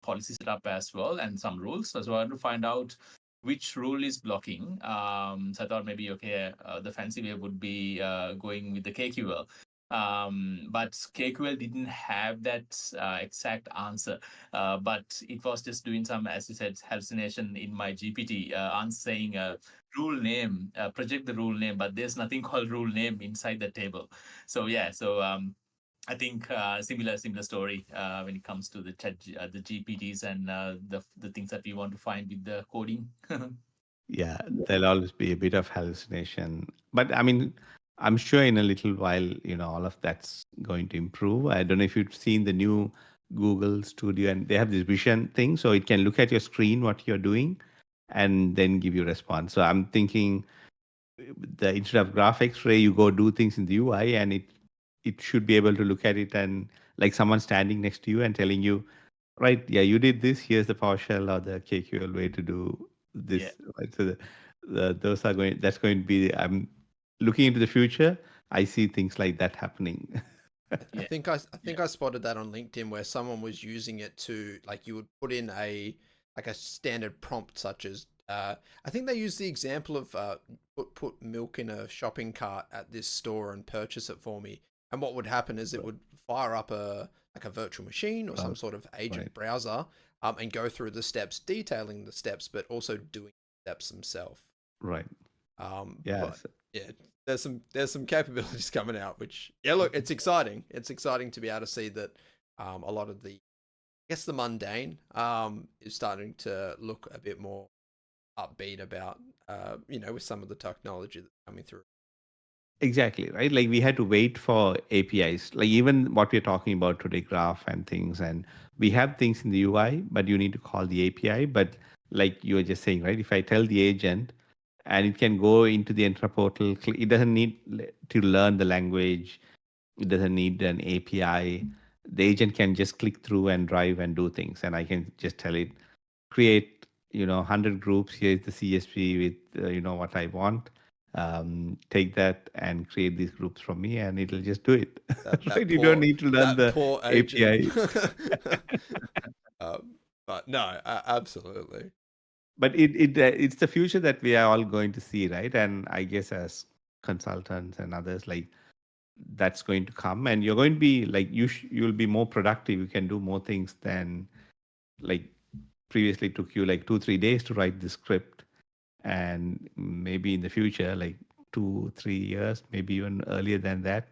policy set up as well and some rules. So I wanted to find out which rule is blocking. So I thought maybe okay, the fancy way would be going with the KQL. But KQL didn't have that exact answer. But it was just doing some, as you said, hallucination in my GPT, saying rule name, project the rule name, but there's nothing called rule name inside the table. So yeah, so I think similar story when it comes to the the GPTs and the things that we want to find with the coding. Yeah, there'll always be a bit of hallucination. But I mean, I'm sure in a little while, all of that's going to improve. I don't know if you've seen the new Google Studio, and they have this vision thing. So it can look at your screen, what you're doing, and then give you a response. So I'm thinking instead of graph X-ray, you go do things in the UI, and it should be able to look at it and like someone standing next to you and telling you, right, yeah, you did this. Here's the PowerShell or the KQL way to do this. Yeah. Right? So those are going. That's going to be. I'm looking into the future. I see things like that happening. I Yeah. think I spotted that on LinkedIn where someone was using it to like you would put in a standard prompt such as I think they used the example of put milk in a shopping cart at this store and purchase it for me. And what would happen is it would fire up a virtual machine or some sort of agent Right. browser and go through the steps, detailing the steps, but also doing the steps themselves. Right. But Yes. yeah, there's some capabilities coming out, which look, it's exciting. It's exciting to be able to see that a lot of the, I guess, the mundane is starting to look a bit more upbeat about with some of the technology that's coming through. Exactly, right? Like we had to wait for APIs. Like even what we're talking about today, graph and things, and we have things in the UI, but you need to call the API. But like you were just saying, right? If I tell the agent and it can go into the Entra portal, it doesn't need to learn the language. It doesn't need an API. The agent can just click through and drive and do things. And I can just tell it, create 100 groups. Here's the CSV with what I want. Take that and create these groups from me, and it'll just do it. That Right? You don't need to learn the poor agent. API. But no, absolutely. But it's the future that we are all going to see, right? And I guess as consultants and others, like that's going to come, and you're going to be like you'll be more productive. You can do more things than like previously took you like 2-3 days to write the script, and maybe in the future, like 2-3 years, maybe even earlier than that,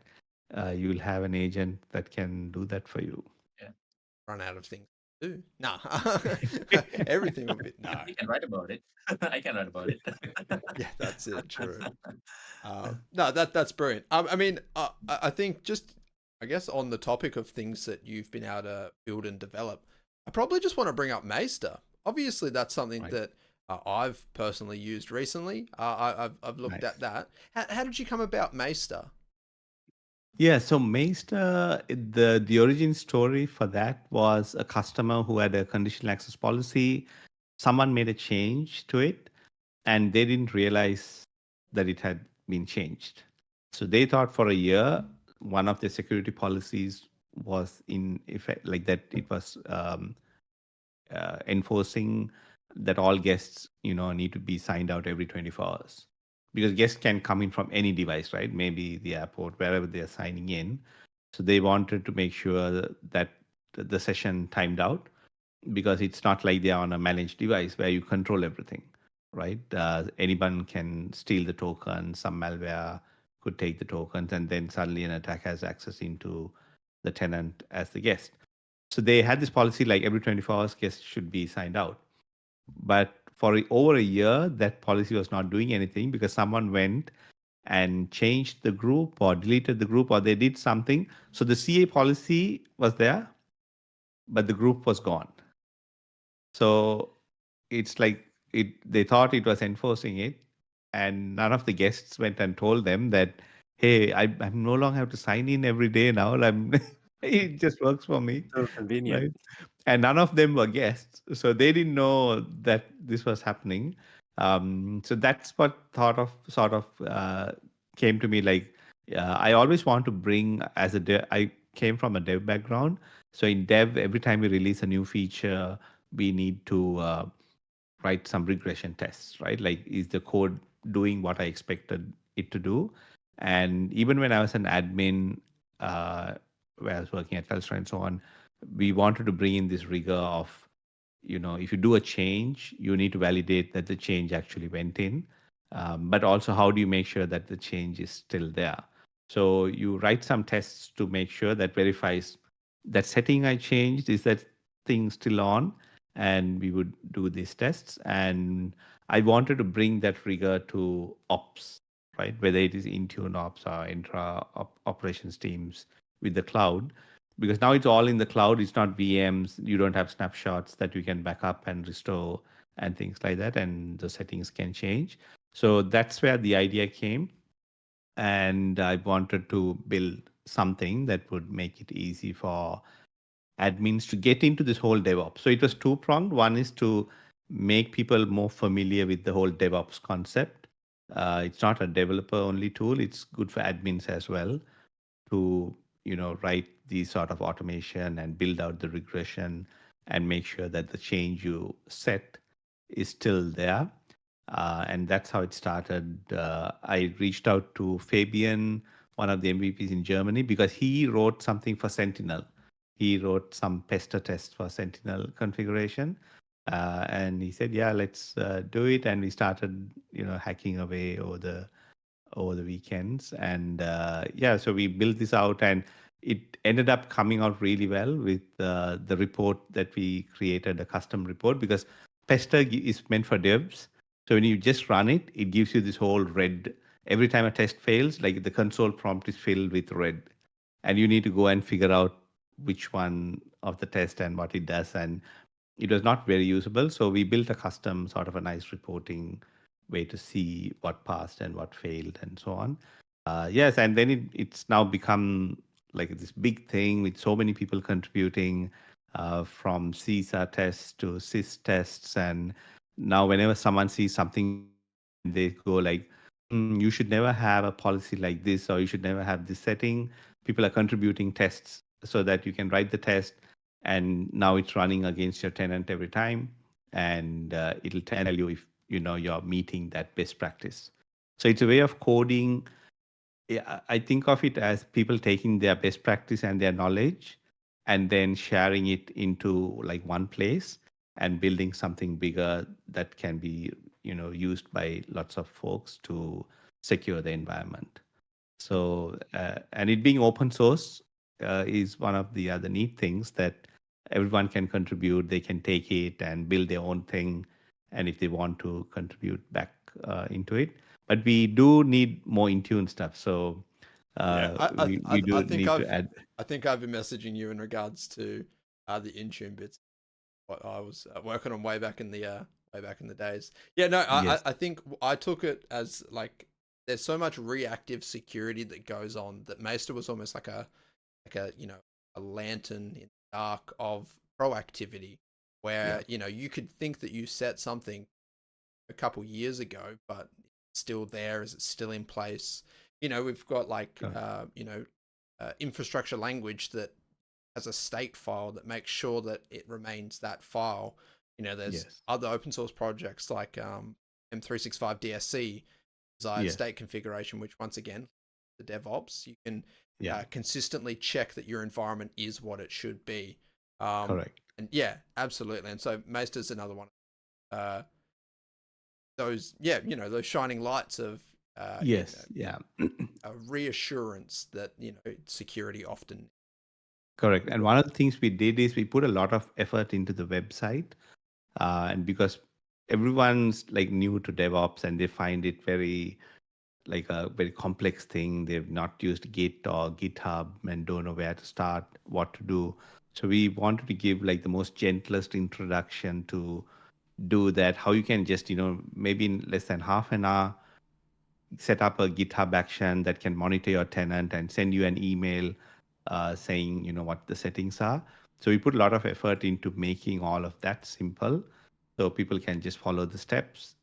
you'll have an agent that can do that for you. Yeah. Run out of things to do. Nah. Everything will be no. You can write about it. I can write about it. Yeah, that's it. True. No, that's brilliant. I mean, I think just, I guess, on the topic of things that you've been able to build and develop, I probably just want to bring up Maester. Obviously, that's something Right. that I've personally used recently. I've looked Nice. at that. How did you come about Maester? Yeah, so Maester, the origin story for that was a customer who had a conditional access policy. Someone made a change to it, and they didn't realize that it had been changed. So they thought for a year, one of the security policies was in effect, like that it was enforcing that all guests, need to be signed out every 24 hours. Because guests can come in from any device, right? Maybe the airport, wherever they're signing in. So they wanted to make sure that the session timed out, because it's not like they're on a managed device where you control everything, right? Anyone can steal the token, some malware could take the tokens, and then suddenly an attack has access into the tenant as the guest. So they had this policy like every 24 hours, guests should be signed out. But for over a year, that policy was not doing anything because someone went and changed the group or deleted the group or they did something. So the CA policy was there, but the group was gone. So it's like they thought it was enforcing it, and none of the guests went and told them that, hey, I'm no longer have to sign in every day now. It just works for me, So convenient. right? And none of them were guests, so they didn't know that this was happening. So that's what sort of came to me. Like I always want to bring as a I came from a dev background, so in dev, every time we release a new feature, we need to write some regression tests, right? Like, is the code doing what I expected it to do? And even when I was an admin, where I was working at Telstra and so on, we wanted to bring in this rigor of, if you do a change, you need to validate that the change actually went in. But also, how do you make sure that the change is still there? So you write some tests to make sure that verifies that setting I changed, is that thing still on? And we would do these tests. And I wanted to bring that rigor to ops, right? Whether it is Intune ops or Entra operations teams with the cloud, because now it's all in the cloud. It's not VMs. You don't have snapshots that you can back up and restore and things like that. And the settings can change. So that's where the idea came. And I wanted to build something that would make it easy for admins to get into this whole DevOps. So it was two-pronged. One is to make people more familiar with the whole DevOps concept. It's not a developer-only tool. It's good for admins as well to write these sort of automation and build out the regression and make sure that the change you set is still there. And that's how it started. I reached out to Fabian, one of the MVPs in Germany, because he wrote something for Sentinel. He wrote some pester tests for Sentinel configuration. And he said, yeah, let's do it. And we started, hacking away over the weekends. And yeah, so we built this out, and it ended up coming out really well with the report that we created, a custom report, because Pester is meant for devs. So when you just run it, it gives you this whole red. Every time a test fails, like the console prompt is filled with red, and you need to go and figure out which one of the test and what it does. And it was not very usable. So we built a custom sort of a nice reporting way to see what passed and what failed and so on. Yes, and then it's now become like this big thing with so many people contributing, from CISA tests to SIS tests. And now whenever someone sees something and they go like, you should never have a policy like this, or you should never have this setting, people are contributing tests so that you can write the test, and now it's running against your tenant every time, and it'll tell you if you're meeting that best practice. So it's a way of coding. Yeah, I think of it as people taking their best practice and their knowledge and then sharing it into like one place and building something bigger that can be used by lots of folks to secure the environment. So, and it being open source is one of the other neat things, that everyone can contribute. They can take it and build their own thing, and if they want to contribute back into it. But we do need more Intune stuff. So Yeah, we I do think need to add. I think I've been messaging you in regards to the Intune bits. What I was working on way back in the days. Yeah, no, Yes. I think I took it as like there's so much reactive security that goes on that Maester was almost like a a lantern in the dark of proactivity, where Yeah. you could think that you set something a couple years ago, but it's still there. Is it still in place? We've got like Correct. infrastructure language that has a state file that makes sure that it remains that file. There's Yes. other open source projects like M365 DSC, desired Yes. state configuration, which once again, the DevOps, you can Yeah. consistently check that your environment is what it should be. Correct. And yeah, absolutely. And so Maester's another one. Uh, those shining lights of Yes. Yeah. a reassurance that security often. Correct. And one of the things we did is we put a lot of effort into the website, and because everyone's like new to DevOps and they find it very like a very complex thing. They've not used Git or GitHub and don't know where to start, what to do. So we wanted to give like the most gentlest introduction to do that. How you can just maybe in less than half an hour set up a GitHub action that can monitor your tenant and send you an email saying what the settings are. So we put a lot of effort into making all of that simple, so people can just follow the steps.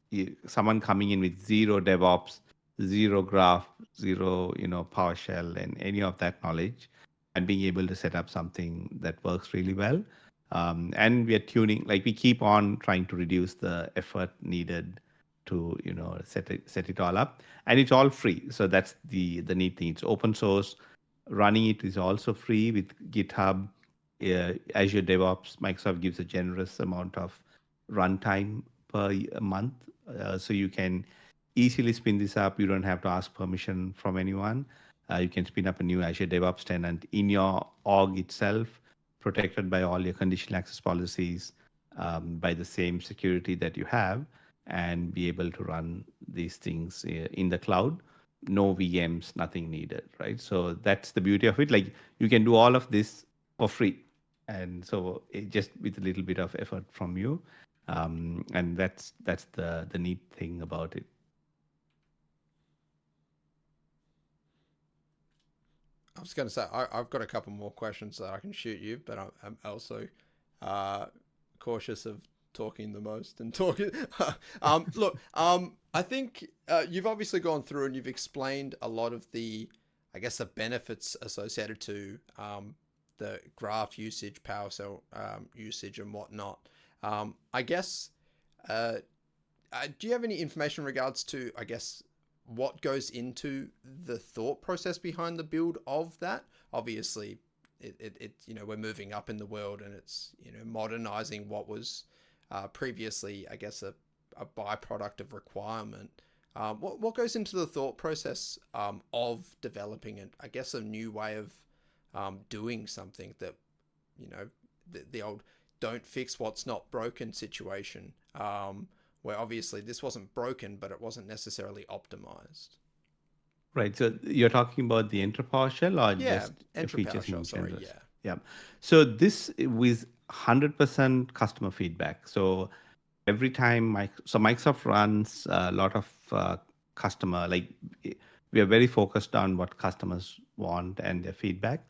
Someone coming in with zero DevOps, zero graph, zero PowerShell and any of that knowledge, and being able to set up something that works really well. And we are tuning, like we keep on trying to reduce the effort needed to set it all up, and it's all free. So that's the neat thing. It's open source. Running it is also free with GitHub. Azure DevOps, Microsoft gives a generous amount of runtime per month, so you can easily spin this up. You don't have to ask permission from anyone. You can spin up a new Azure DevOps tenant in your org itself, protected by all your conditional access policies, by the same security that you have, and be able to run these things in the cloud. No VMs, nothing needed, right? So that's the beauty of it. Like you can do all of this for free, and so just with a little bit of effort from you, and that's the neat thing about it. I was going to say I've got a couple more questions that I can shoot you, but I'm also uh, cautious of talking the most and talking. Look, I think you've obviously gone through and you've explained a lot of the, I guess, the benefits associated to the graph usage, PowerShell usage, and whatnot. I guess. Do you have any information in regards to, I guess, what goes into the thought process behind the build of that? Obviously, we're moving up in the world and it's modernizing what was previously, I guess, a byproduct of requirement. What goes into the thought process of developing it? I guess a new way of doing something that, you know, the old don't fix what's not broken situation, where obviously this wasn't broken, but it wasn't necessarily optimized. Right. So you're talking about the Entra PowerShell or Yeah, just Entra features PowerShell, in sorry, general? yeah. Yeah. So this with 100% customer feedback. So every time Microsoft runs a lot of customer, like we are very focused on what customers want and their feedback.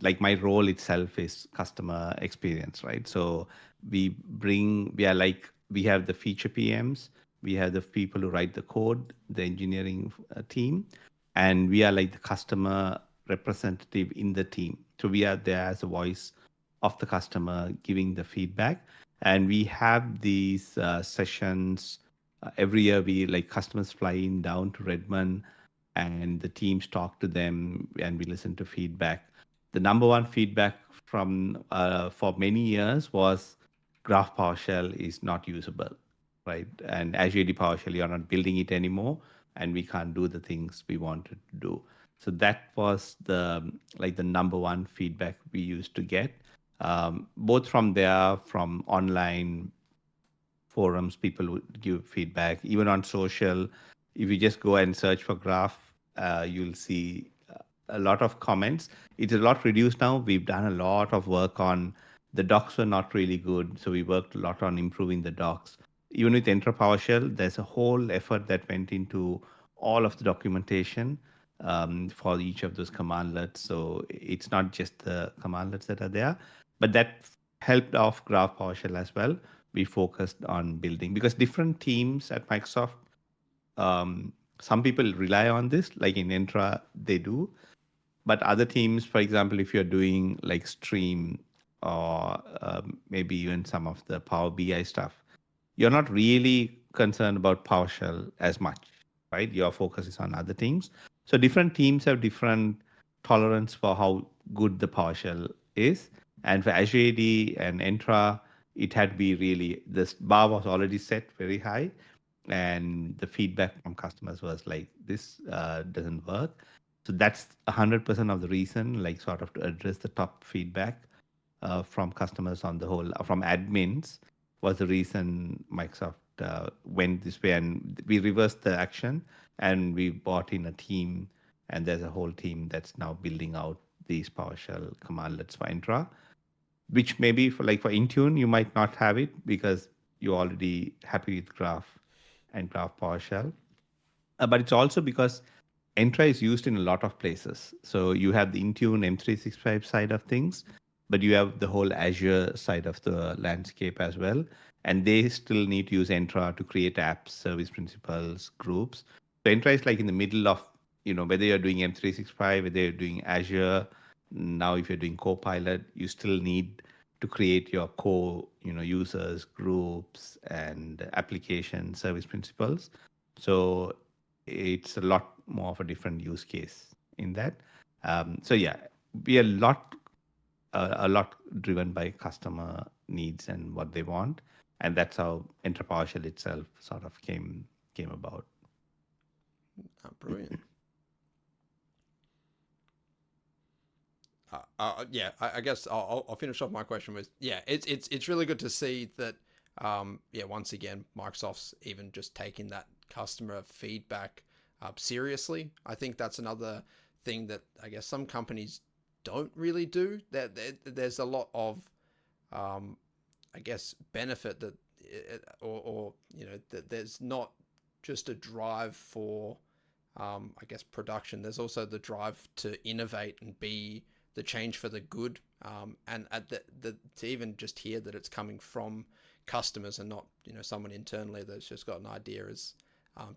Like my role itself is customer experience, right? So we have the feature PMs, we have the people who write the code, the engineering team, and we are like the customer representative in the team. So we are there as a voice of the customer giving the feedback, and we have these sessions every year. We like customers fly in down to Redmond, and the teams talk to them, and we listen to feedback. The number one feedback from for many years was Graph PowerShell is not usable, right? And Azure AD PowerShell, you're not building it anymore, and we can't do the things we wanted to do. So that was the number one feedback we used to get, both from online forums, people would give feedback, even on social. If you just go and search for Graph, you'll see a lot of comments. It's a lot reduced now. We've done a lot of work on the docs were not really good, so we worked a lot on improving the docs. Even with Entra PowerShell, there's a whole effort that went into all of the documentation for each of those commandlets. So it's not just the commandlets that are there, but that helped off Graph PowerShell as well. We focused on building because different teams at Microsoft, some people rely on this, like in Entra, they do. But other teams, for example, if you're doing like Stream or maybe even some of the Power BI stuff, you're not really concerned about PowerShell as much, right? Your focus is on other things. So different teams have different tolerance for how good the PowerShell is. And for Azure AD and Entra, it had to be really, this bar was already set very high. And the feedback from customers was like, this doesn't work. So that's 100% of the reason, like sort of to address the top feedback from customers on the whole, from admins, was the reason Microsoft went this way. And we reversed the action and we brought in a team, and there's a whole team that's now building out these PowerShell commandlets for Entra, which maybe for Intune, you might not have it because you're already happy with Graph and Graph PowerShell. But it's also because Entra is used in a lot of places. So you have the Intune M365 side of things, but you have the whole Azure side of the landscape as well. And they still need to use Entra to create apps, service principals, groups. So Entra is like in the middle of, whether you're doing M365, whether you're doing Azure. Now, if you're doing Copilot, you still need to create your core, users, groups, and application service principals. So it's a lot more of a different use case in that. So yeah, we are a lot driven by customer needs and what they want, and that's how Entra PowerShell itself sort of came about. Brilliant. Yeah, I guess I'll finish off my question with, yeah, it's really good to see that. Yeah, once again, Microsoft's even just taking that customer feedback seriously. I think that's another thing that I guess some companies don't really do. There's a lot of, I guess, benefit that, or that there's not just a drive for, I guess, production. There's also the drive to innovate and be the change for the good, and at to even just hear that it's coming from customers and not someone internally that's just got an idea is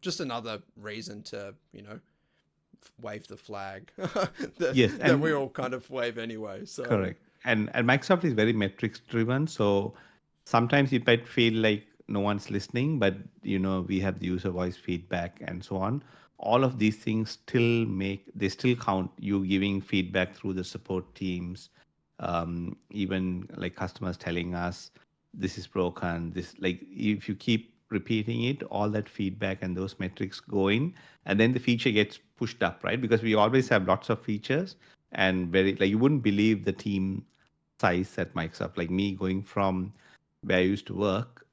just another reason to wave the flag Yes, that we all kind of wave anyway. So correct. And Microsoft is very metrics driven. So sometimes it might feel like no one's listening, but we have the user voice feedback and so on. All of these things still count. You giving feedback through the support teams, even like customers telling us this is broken, this, like, if you keep repeating it, all that feedback and those metrics go in, and then the feature gets pushed up, right? Because we always have lots of features, and very, like, you wouldn't believe the team size at Microsoft. Like me going from where I used to work,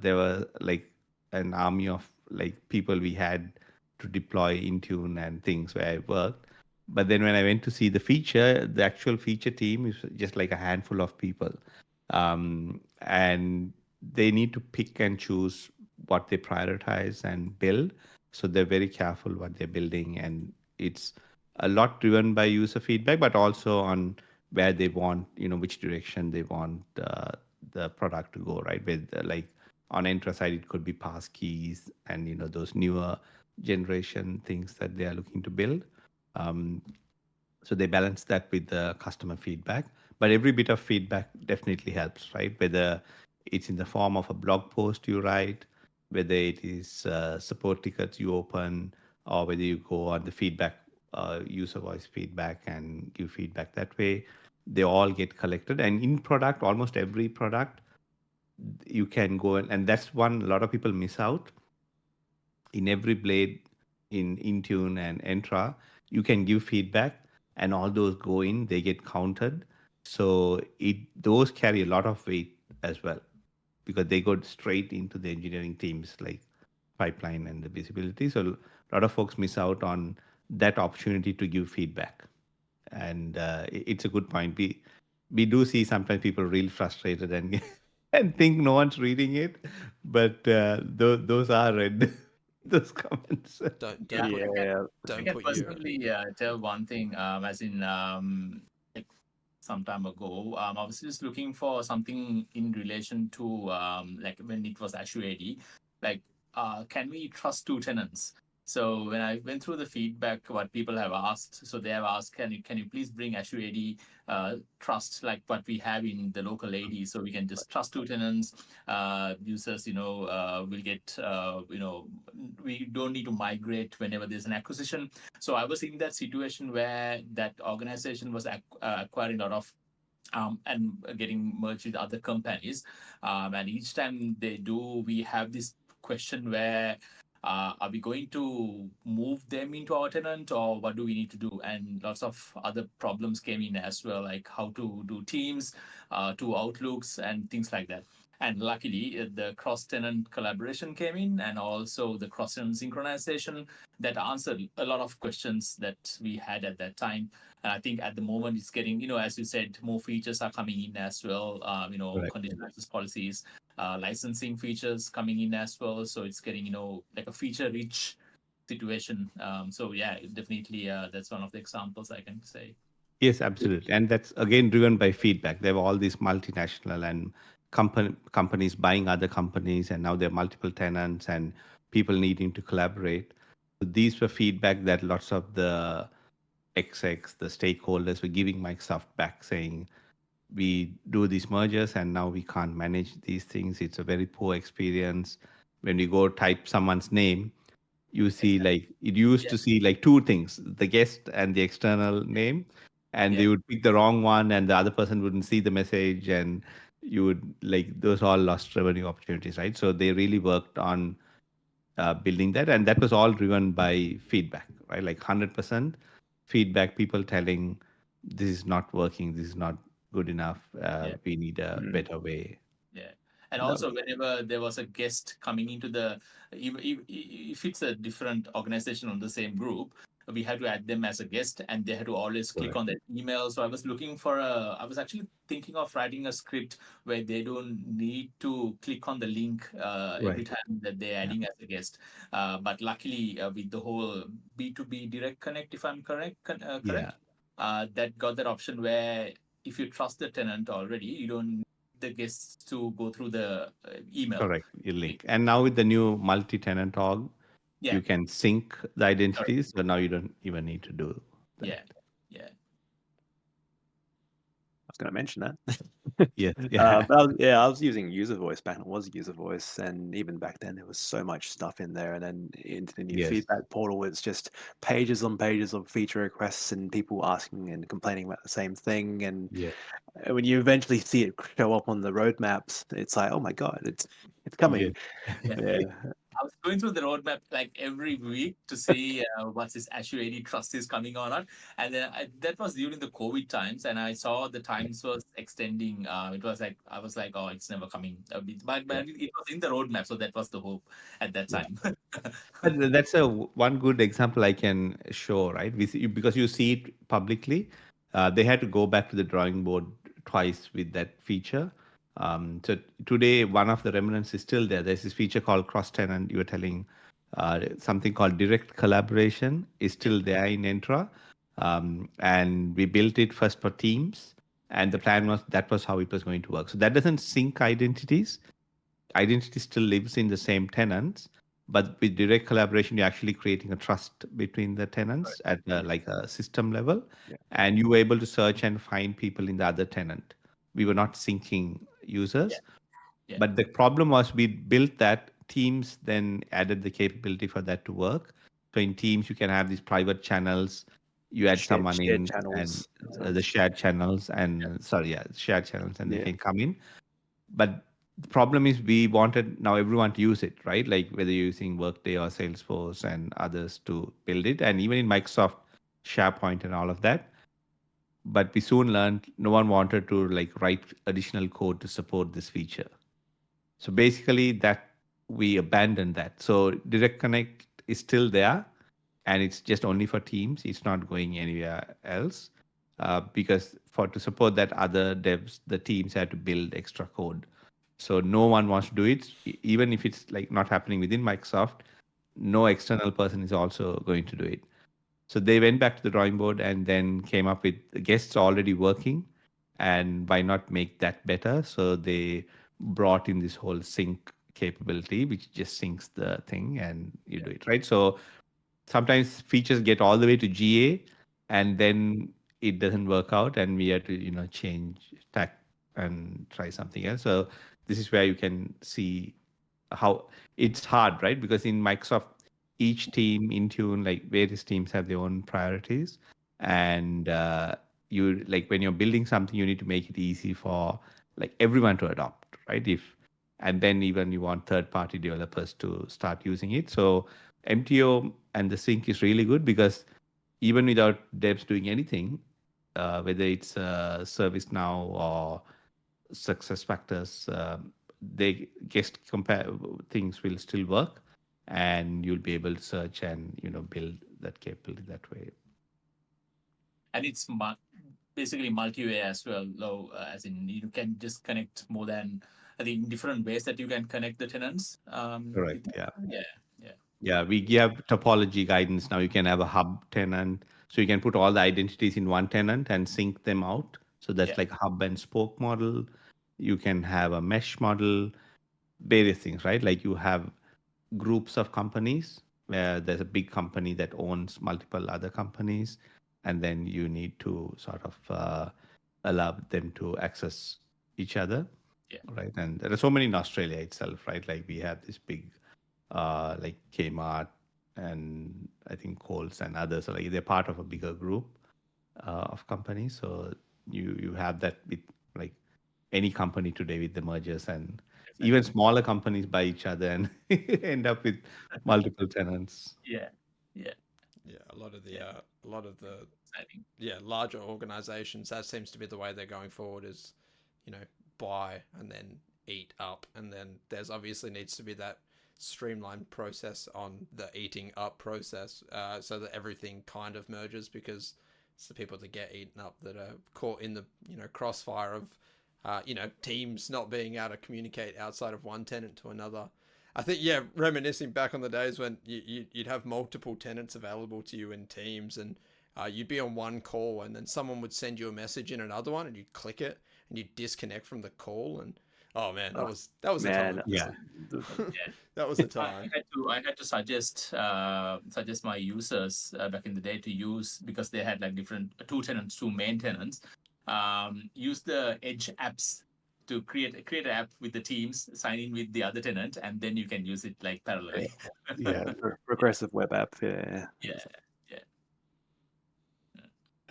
there were like an army of like people we had to deploy Intune and things where I worked. But then when I went to see the feature, the actual feature team is just like a handful of people, and they need to pick and choose what they prioritize and build. So they're very careful what they're building, and it's a lot driven by user feedback, but also on where they want, which direction they want the product to go, right? With like on Entra side, it could be pass keys and those newer generation things that they are looking to build. Um, so they balance that with the customer feedback, but every bit of feedback definitely helps, right? Whether it's in the form of a blog post you write, whether it is support tickets you open, or whether you go on the feedback, user voice feedback, and give feedback that way, they all get collected. And in product, almost every product, you can go and that's one a lot of people miss out. In every blade in Intune and Entra, you can give feedback, and all those go in, they get counted. So those carry a lot of weight as well, because they go straight into the engineering teams like pipeline and the visibility. So a lot of folks miss out on that opportunity to give feedback. And it's a good point. We do see sometimes people really frustrated and and think no one's reading it, but those are read, those comments. Yeah, Don't put Yeah, I don't can put your personally tell one thing, as in like some time ago, I was just looking for something in relation to like when it was Azure AD, like can we trust two tenants? So when I went through the feedback, what people have asked, so they have asked, can you please bring Azure AD trust like what we have in the local AD, so we can just trust two tenants. Users, will get, we don't need to migrate whenever there's an acquisition. So I was in that situation where that organization was acquiring a lot of and getting merged with other companies. And each time they do, we have this question where are we going to move them into our tenant, or what do we need to do? And lots of other problems came in as well, like how to do teams, to outlooks and things like that. And luckily, the cross-tenant collaboration came in, and also the cross-tenant synchronization that answered a lot of questions that we had at that time. And I think at the moment it's getting, as you said, more features are coming in as well. Correct. Conditional access policies, licensing features coming in as well. So it's getting, like a feature-rich situation. So yeah, definitely, that's one of the examples I can say. Yes, absolutely. And that's again driven by feedback. There were all these multinational and companies buying other companies, and now there are multiple tenants and people needing to collaborate. So these were feedback that lots of the execs, the stakeholders were giving Microsoft back, saying, we do these mergers and now we can't manage these things. It's a very poor experience. When you go type someone's name, you see, Exactly. like, it used Yeah. to see like two things, the guest and the external name, and Yeah. they would pick the wrong one and the other person wouldn't see the message, and you would, like, those all lost revenue opportunities, right? So they really worked on building that, and that was all driven by feedback, right? Like 100% feedback, people telling, this is not working, this is not good enough, Yeah. we need a Mm. better way. Yeah. And That also, was, whenever there was a guest coming into if it's a different organization on the same group, we had to add them as a guest, and they had to always click correct. on that email. So I was actually thinking of writing a script where they don't need to click on the link every Right. time that they're Yeah. adding as a guest. But luckily, with the whole B2B direct connect, if I'm Yeah. correct, that got that option where if you trust the tenant already, you don't the guests to go through the email. Correct. Your link. And now with the new multi-tenant org, Yeah, you can sync the correct. identities. So now you don't even need to do that. Yeah, yeah, was going to mention that. Yes. Yeah. But I was using user voice back when it was user voice, and even back then there was so much stuff in there. And then into the new Yes. feedback portal, it's just pages on pages of feature requests and people asking and complaining about the same thing. And Yeah. when you eventually see it show up on the roadmaps, it's like, oh my god, it's coming. Yes. Yeah, I was going through the roadmap like every week to see what's this Azure AD Trust is coming on, and then that was during the COVID times, and I saw the times was extending. It was like I was like, oh, it's never coming, but it was in the roadmap, so that was the hope at that Yeah. time. But that's one good example I can show, right? Because you see it publicly. They had to go back to the drawing board twice with that feature. So today, one of the remnants is still there. There's this feature called cross-tenant. You were telling something called direct collaboration is Yeah, still there in Entra, and we built it first for Teams. And the plan was that was how it was going to work. So that doesn't sync identities. Identity still lives in the same tenants, but with direct collaboration, you're actually creating a trust between the right. tenants at yeah, like a system level, yeah, and you were able to search and find people in the other tenant. We were not syncing Yeah, users, yeah, but the problem was we built that. Teams then added the capability for that to work. So in Teams, you can have these private channels. You add someone shared in, and channels. the shared channels, and sorry, yeah, shared channels, and they Yeah, can come in. But the problem is we wanted now everyone to use it, right? Like whether you're using Workday or Salesforce and others to build it, and even in Microsoft SharePoint and all of that. But we soon learned no one wanted to like write additional code to support this feature. So basically that we abandoned that. So Direct Connect is still there, and it's just only for Teams. It's not going anywhere else, because for to support that, other devs, the teams had to build extra code. So no one wants to do it, even if it's like not happening within Microsoft. No external person is also going to do it. So they went back to the drawing board and then came up with the guests already working, and why not make that better? So they brought in this whole sync capability, which just syncs the thing and you yeah. do it, right? So sometimes features get all the way to GA and then it doesn't work out, and we have to change tack and try something else. So this is where you can see how it's hard, right? Because in Microsoft, each team, Intune, like various teams have their own priorities, and you like when you're building something, you need to make it easy for like everyone to adopt, right? If and then even you want third-party developers to start using it. So MTO and the sync is really good because even without devs doing anything, whether it's ServiceNow or success factors, they guest compare things will still work, and you'll be able to search and build that capability that way. And it's basically multi-way as well, though, as in you can just connect more than I think different ways that you can connect the tenants. Correct. Yeah. Yeah, yeah, Yeah. We give topology guidance now. You can have a hub tenant, so you can put all the identities in one tenant and sync them out. So yeah, that's like a hub and spoke model. You can have a mesh model, various things, right? Like you have groups of companies where there's a big company that owns multiple other companies, and then you need to sort of allow them to access each other, yeah, right? And there are so many in Australia itself, right? Like we have this big like Kmart and I think Coles and others. So like they're part of a bigger group of companies. So you have that with like any company today with the mergers, and even definitely. smaller companies buy each other and end up with multiple tenants. Yeah, yeah, Yeah, yeah. a lot of the Exciting. larger organizations, that seems to be the way they're going forward, is buy and then eat up, and then there's obviously needs to be that streamlined process on the eating up process, so that everything kind of merges, because it's the people that get eaten up that are caught in the crossfire of teams not being able to communicate outside of one tenant to another. I think, yeah, reminiscing back on the days when you'd have multiple tenants available to you in Teams, and you'd be on one call, and then someone would send you a message in another one, and you'd click it, and you'd disconnect from the call, and oh man, Oh, that was a man, time. Yeah. Yeah. That was a I time. I had to suggest my users back in the day to use, because they had like different two tenants, two main tenants. use the Edge apps to create an app with the teams, sign in with the other tenant, and then you can use it like parallelly. Yeah, progressive web app. Yeah, Yeah, yeah.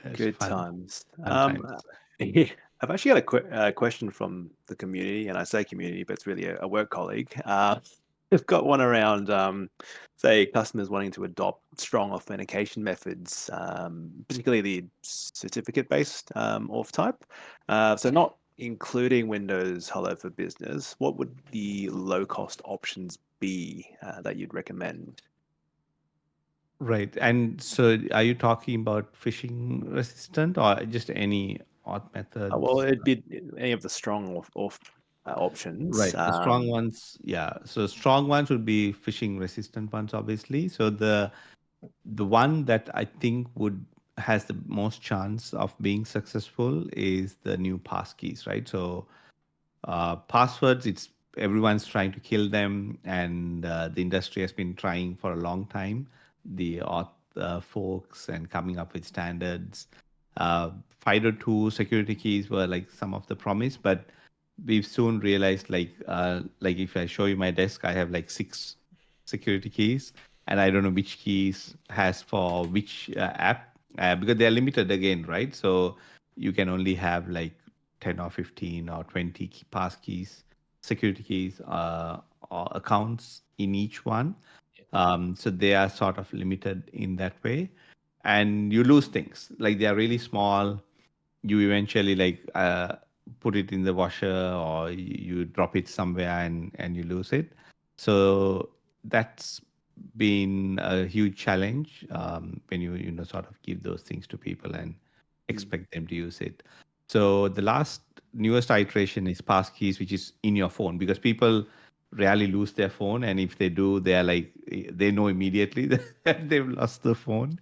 It's good fun. times. Fun times. Yeah, I've actually got a question from the community, and I say community, but it's really a work colleague. We've got one around, say, customers wanting to adopt strong authentication methods, particularly the certificate-based auth type. So not including Windows Hello for Business. What would the low-cost options be that you'd recommend? Right. And so are you talking about phishing resistant or just any auth Well, methods? it'd be any of the strong auth options. Right. The strong ones, yeah. So strong ones would be phishing resistant ones, obviously. So the one that I think would has the most chance of being successful is the new passkeys, right? So passwords, it's everyone's trying to kill them, and the industry has been trying for a long time. The auth folks and coming up with standards. FIDO2 security keys were like some of the promise, but we've soon realized like if I show you my desk, I have like 6 security keys, and I don't know which keys has for which app because they're limited again, right? So you can only have like 10 or 15 or 20 pass keys, security keys, or accounts in each one. So they are sort of limited in that way. And you lose things. Like they are really small. You eventually like put it in the washer or you drop it somewhere and you lose it. So that's been a huge challenge when you know sort of give those things to people and expect them to use it. So the last newest iteration is passkeys, which is in your phone because people rarely lose their phone, and if they do, they are like they know immediately that they've lost the phone.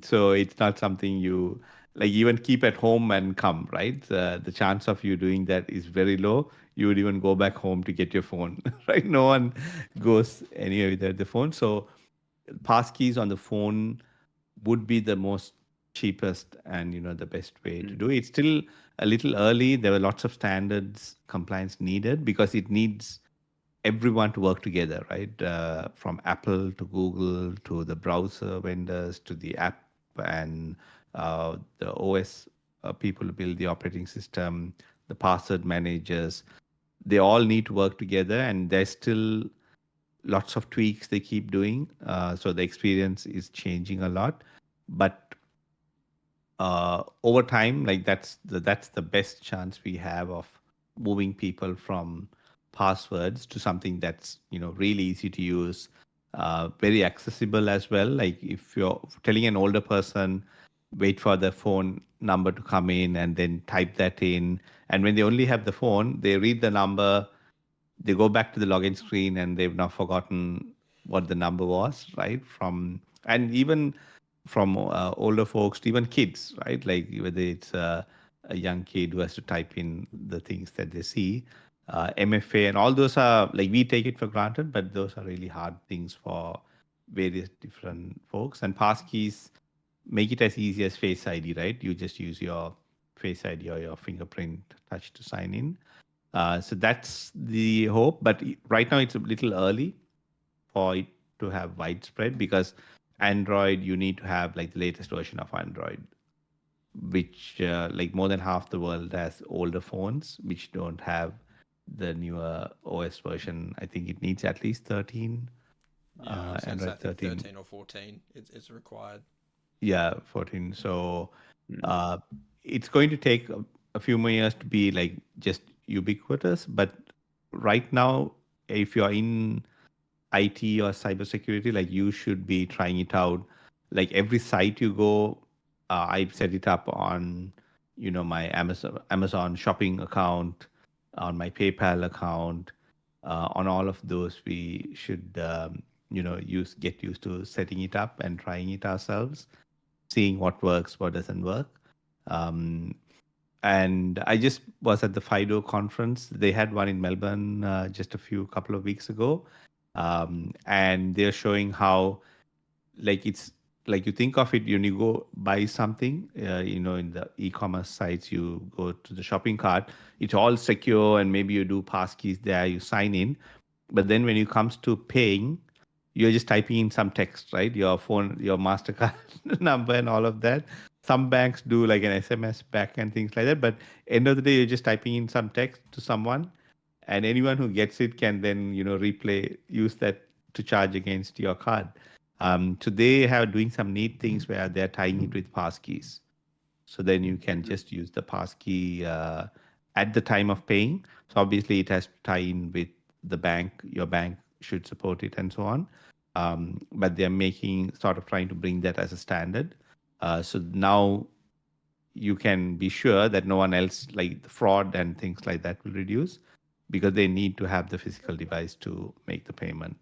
So it's not something you like even keep at home and come, right? The chance of you doing that is very low. You would even go back home to get your phone, right? No one goes anywhere without the phone. So passkeys on the phone would be the most cheapest and the best way to do it. It's still a little early. There were lots of standards compliance needed because it needs everyone to work together, right? From Apple to Google to the browser vendors to the app and the OS people who build the operating system, the password managers. They all need to work together, and there's still lots of tweaks they keep doing. So the experience is changing a lot, but over time, like that's the best chance we have of moving people from passwords to something that's really easy to use, very accessible as well. Like if you're telling an older person wait for the phone number to come in and then type that in, and when they only have the phone, they read the number, they go back to the login screen and they've now forgotten what the number was, right? And even from older folks to even kids, right? Like whether it's a young kid who has to type in the things that they see, MFA and all those are like we take it for granted, but those are really hard things for various different folks. And passkeys make it as easy as Face ID, right? You just use your Face ID or your fingerprint touch to sign in. So that's the hope, but right now it's a little early for it to have widespread because Android, you need to have like the latest version of Android, which like more than half the world has older phones which don't have the newer OS version. I think it needs at least 13, Yeah, I've seen I Android think 13. 13 or 14. It's required. Yeah, 14. So uh, it's going to take a few more years to be like just ubiquitous. But right now, if you're in IT or cybersecurity, like you should be trying it out. Like every site you go, I set it up on, my Amazon shopping account, on my PayPal account, on all of those. We should, get used to setting it up and trying it ourselves, seeing what works, what doesn't work. Um, and I just was at the FIDO conference. They had one in Melbourne just a couple of weeks ago, and they're showing how like it's like you think of it when you go buy something, in the e-commerce sites, you go to the shopping cart, it's all secure and maybe you do passkeys there, you sign in. But then when it comes to paying, you're just typing in some text, right? Your phone, your MasterCard number and all of that. Some banks do like an SMS back and things like that. But end of the day, you're just typing in some text to someone, and anyone who gets it can then, use that to charge against your card. So they have doing some neat things where they're tying it with passkeys. So then you can just use the passkey at the time of paying. So obviously it has to tie in with the bank. Your bank should support it and so on. But they're trying to bring that as a standard. So now you can be sure that no one else, like the fraud and things like that, will reduce, because they need to have the physical device to make the payment.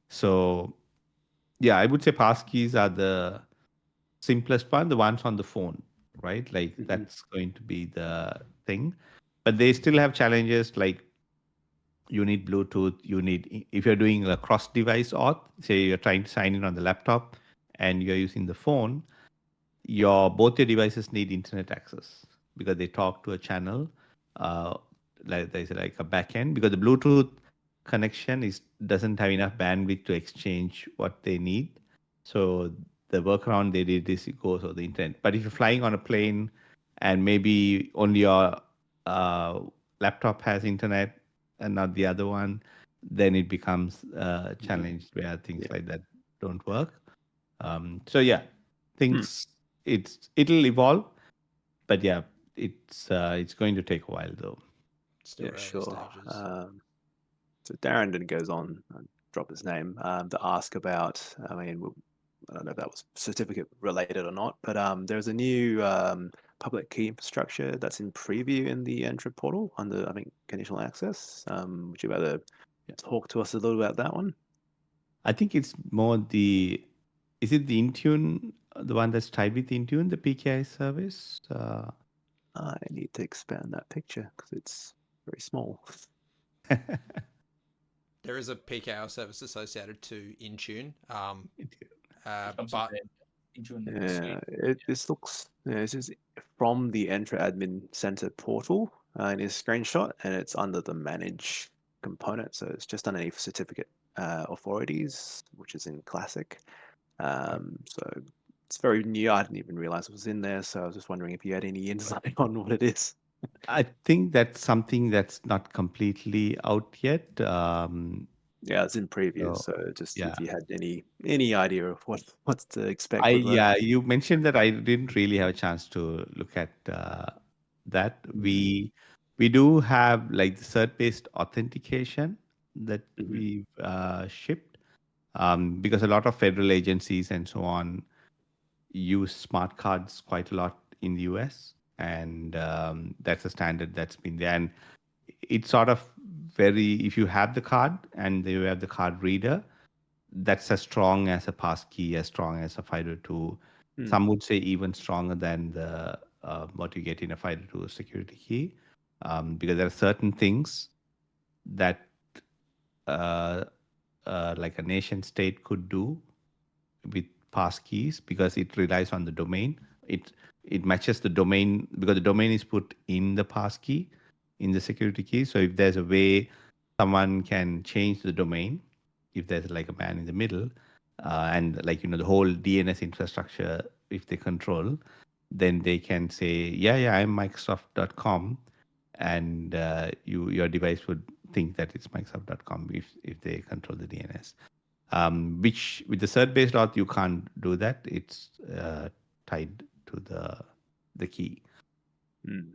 So yeah, I would say passkeys are the simplest one, the ones on the phone, right? Like that's going to be the thing. But they still have challenges, like you need Bluetooth, if you're doing a cross device auth, say you're trying to sign in on the laptop and you're using the phone, both your devices need internet access because they talk to a channel. Like there's like a backend, because the Bluetooth connection doesn't have enough bandwidth to exchange what they need. So the workaround they did is it goes over the internet. But if you're flying on a plane and maybe only your uh, laptop has internet and not the other one, then it becomes a challenge where things like that don't work. So yeah, things it'll evolve, but yeah, it's going to take a while though. Still early Sure. stages. So Darren then goes on, drop his name, to ask about, I mean, I don't know if that was certificate related or not, but there's a new public key infrastructure that's in preview in the Entra portal under, I think, conditional access. Would you rather talk to us a little about that one? I think it's more is it the Intune, the one that's tied with Intune, the PKI service? I need to expand that picture because it's very small. There is a PKI service associated to Intune, Comes but with the Intune Yeah, suite. this looks, this is from the Entra Admin Center portal in his screenshot, and it's under the manage component. So it's just underneath certificate authorities, which is in classic. So it's very new. I didn't even realize it was in there. So I was just wondering if you had any insight on what it is. I think that's something that's not completely out yet. Yeah, it's in preview. So So just yeah, if you had any idea of what to expect with that. you mentioned that. I didn't really have a chance to look at that. We do have like the cert-based authentication that we've shipped, because a lot of federal agencies and so on use smart cards quite a lot in the US, and that's a standard that's been there. And it's sort of if you have the card and you have the card reader, that's as strong as a passkey, as strong as a FIDO2. Some would say even stronger than the what you get in a FIDO2 security key, because there are certain things that uh, like a nation state could do with passkeys, because it relies on the domain. It matches the domain because the domain is put in the passkey in the security key. So if there's a way someone can change the domain, if there's like a man in the middle, and like the whole DNS infrastructure, if they control, then they can say, yeah, I'm Microsoft.com, and your device would think that it's Microsoft.com if they control the DNS. Which with the cert-based auth you can't do that. It's tied to the key.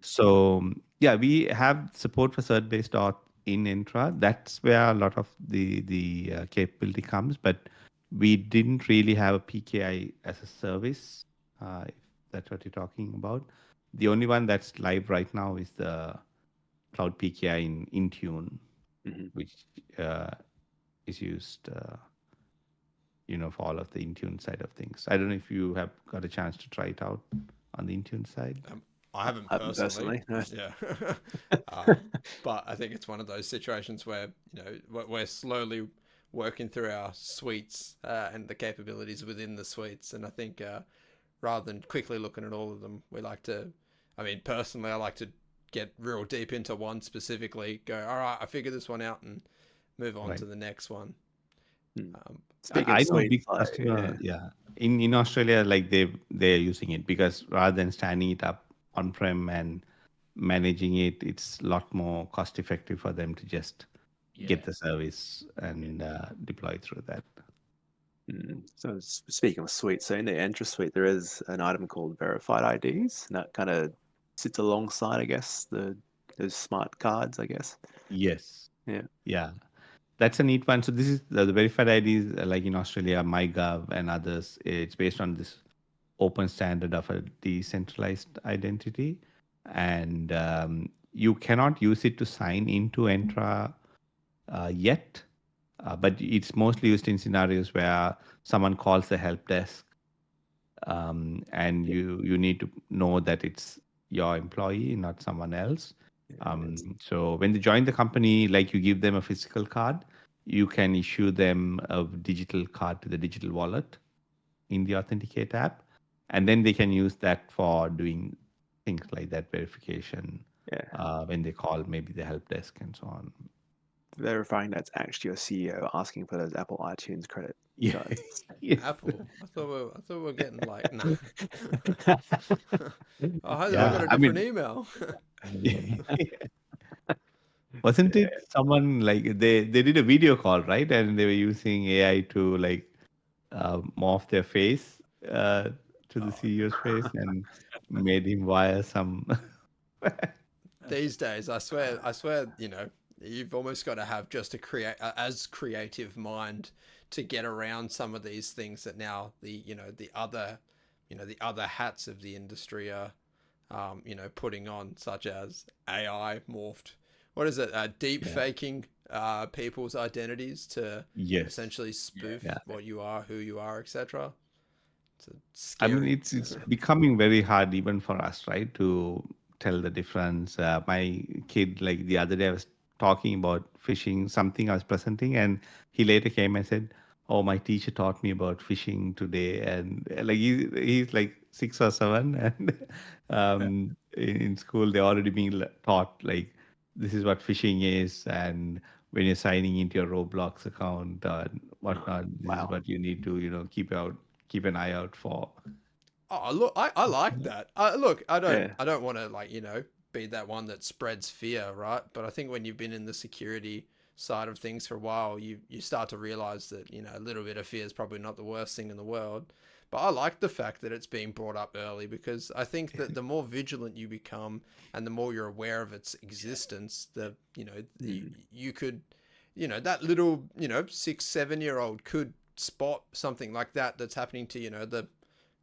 So yeah, we have support for cert-based auth in Entra. That's where a lot of the capability comes. But we didn't really have a PKI as a service, if that's what you're talking about. The only one that's live right now is the Cloud PKI in Intune, which is used. For all of the Intune side of things. I don't know if you have got a chance to try it out on the Intune side. I haven't I haven't personally. no. Yeah. But I think it's one of those situations where we're slowly working through our suites and the capabilities within the suites. And I think rather than quickly looking at all of them, we like to, I mean, personally, I like to get real deep into one specifically, go, all right, I figured this one out, and move on to the next one. Speaking I of know a suites, big like, customer, yeah. In Australia, like they're using it because rather than standing it up on-prem and managing it, it's a lot more cost effective for them to just get the service and deploy through that. So speaking of suites, so in the Entra Suite, there is an item called verified IDs, and that kind of sits alongside, I guess, those smart cards, I guess. Yes. Yeah. Yeah. That's a neat one. So this is the verified IDs, like in Australia, MyGov and others. It's based on this open standard of a decentralized identity, and you cannot use it to sign into Entra yet, but it's mostly used in scenarios where someone calls the help desk, and you need to know that it's your employee, not someone else. So when they join the company, like you give them a physical card, you can issue them a digital card to the digital wallet in the Authenticate app, and then they can use that for doing things like that verification when they call maybe the help desk and so on. Verifying that's actually your CEO asking for those Apple iTunes credit cards. Yes. Apple. I thought we were getting like, nah. I Yeah, got a I different mean, email. wasn't it someone like they did a video call, right? And they were using AI to like morph their face to the CEO's face and made him wire some. These days, I swear, you know, you've almost got to have just as creative mind to get around some of these things that now the other hats of the industry are, putting on, such as AI morphed. What is it? Deep faking people's identities to essentially spoof what you are, who you are, etc. It's I scary. mean, it's becoming very hard even for us, right, to tell the difference. My kid, like the other day, I was talking about fishing, something I was presenting, and he later came and said, "Oh, my teacher taught me about fishing today," and like he's like 6 or 7, and in school they're already being taught like this is what phishing is, and when you're signing into your Roblox account and whatnot, this is what you need to keep an eye out for. Oh, look, I like that. Look, I don't want to, like, be that one that spreads fear, right? But I think when you've been in the security side of things for a while, you start to realize that, a little bit of fear is probably not the worst thing in the world. But I like the fact that it's being brought up early, because I think that the more vigilant you become and the more you're aware of its existence, you could, that little, 6, 7-year-old could spot something like that that's happening to,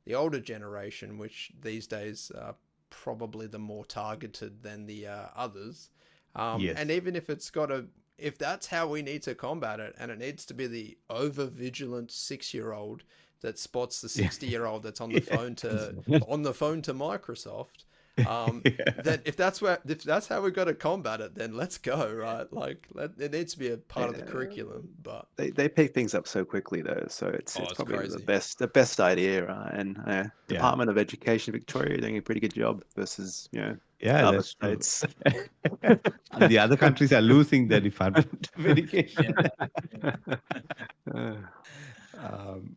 the older generation, which these days are probably the more targeted than the others. And even if if that's how we need to combat it, and it needs to be the over vigilant 6-year-old that spots the 60-year-old that's on the phone to Microsoft. That if that's how we got to combat it, then let's go, right? Like, it needs to be a part of the curriculum. But they pick things up so quickly though, so it's probably crazy. the best idea, right? And Department of Education Victoria doing a pretty good job versus other that's true. states. The other countries are losing their Department of Education.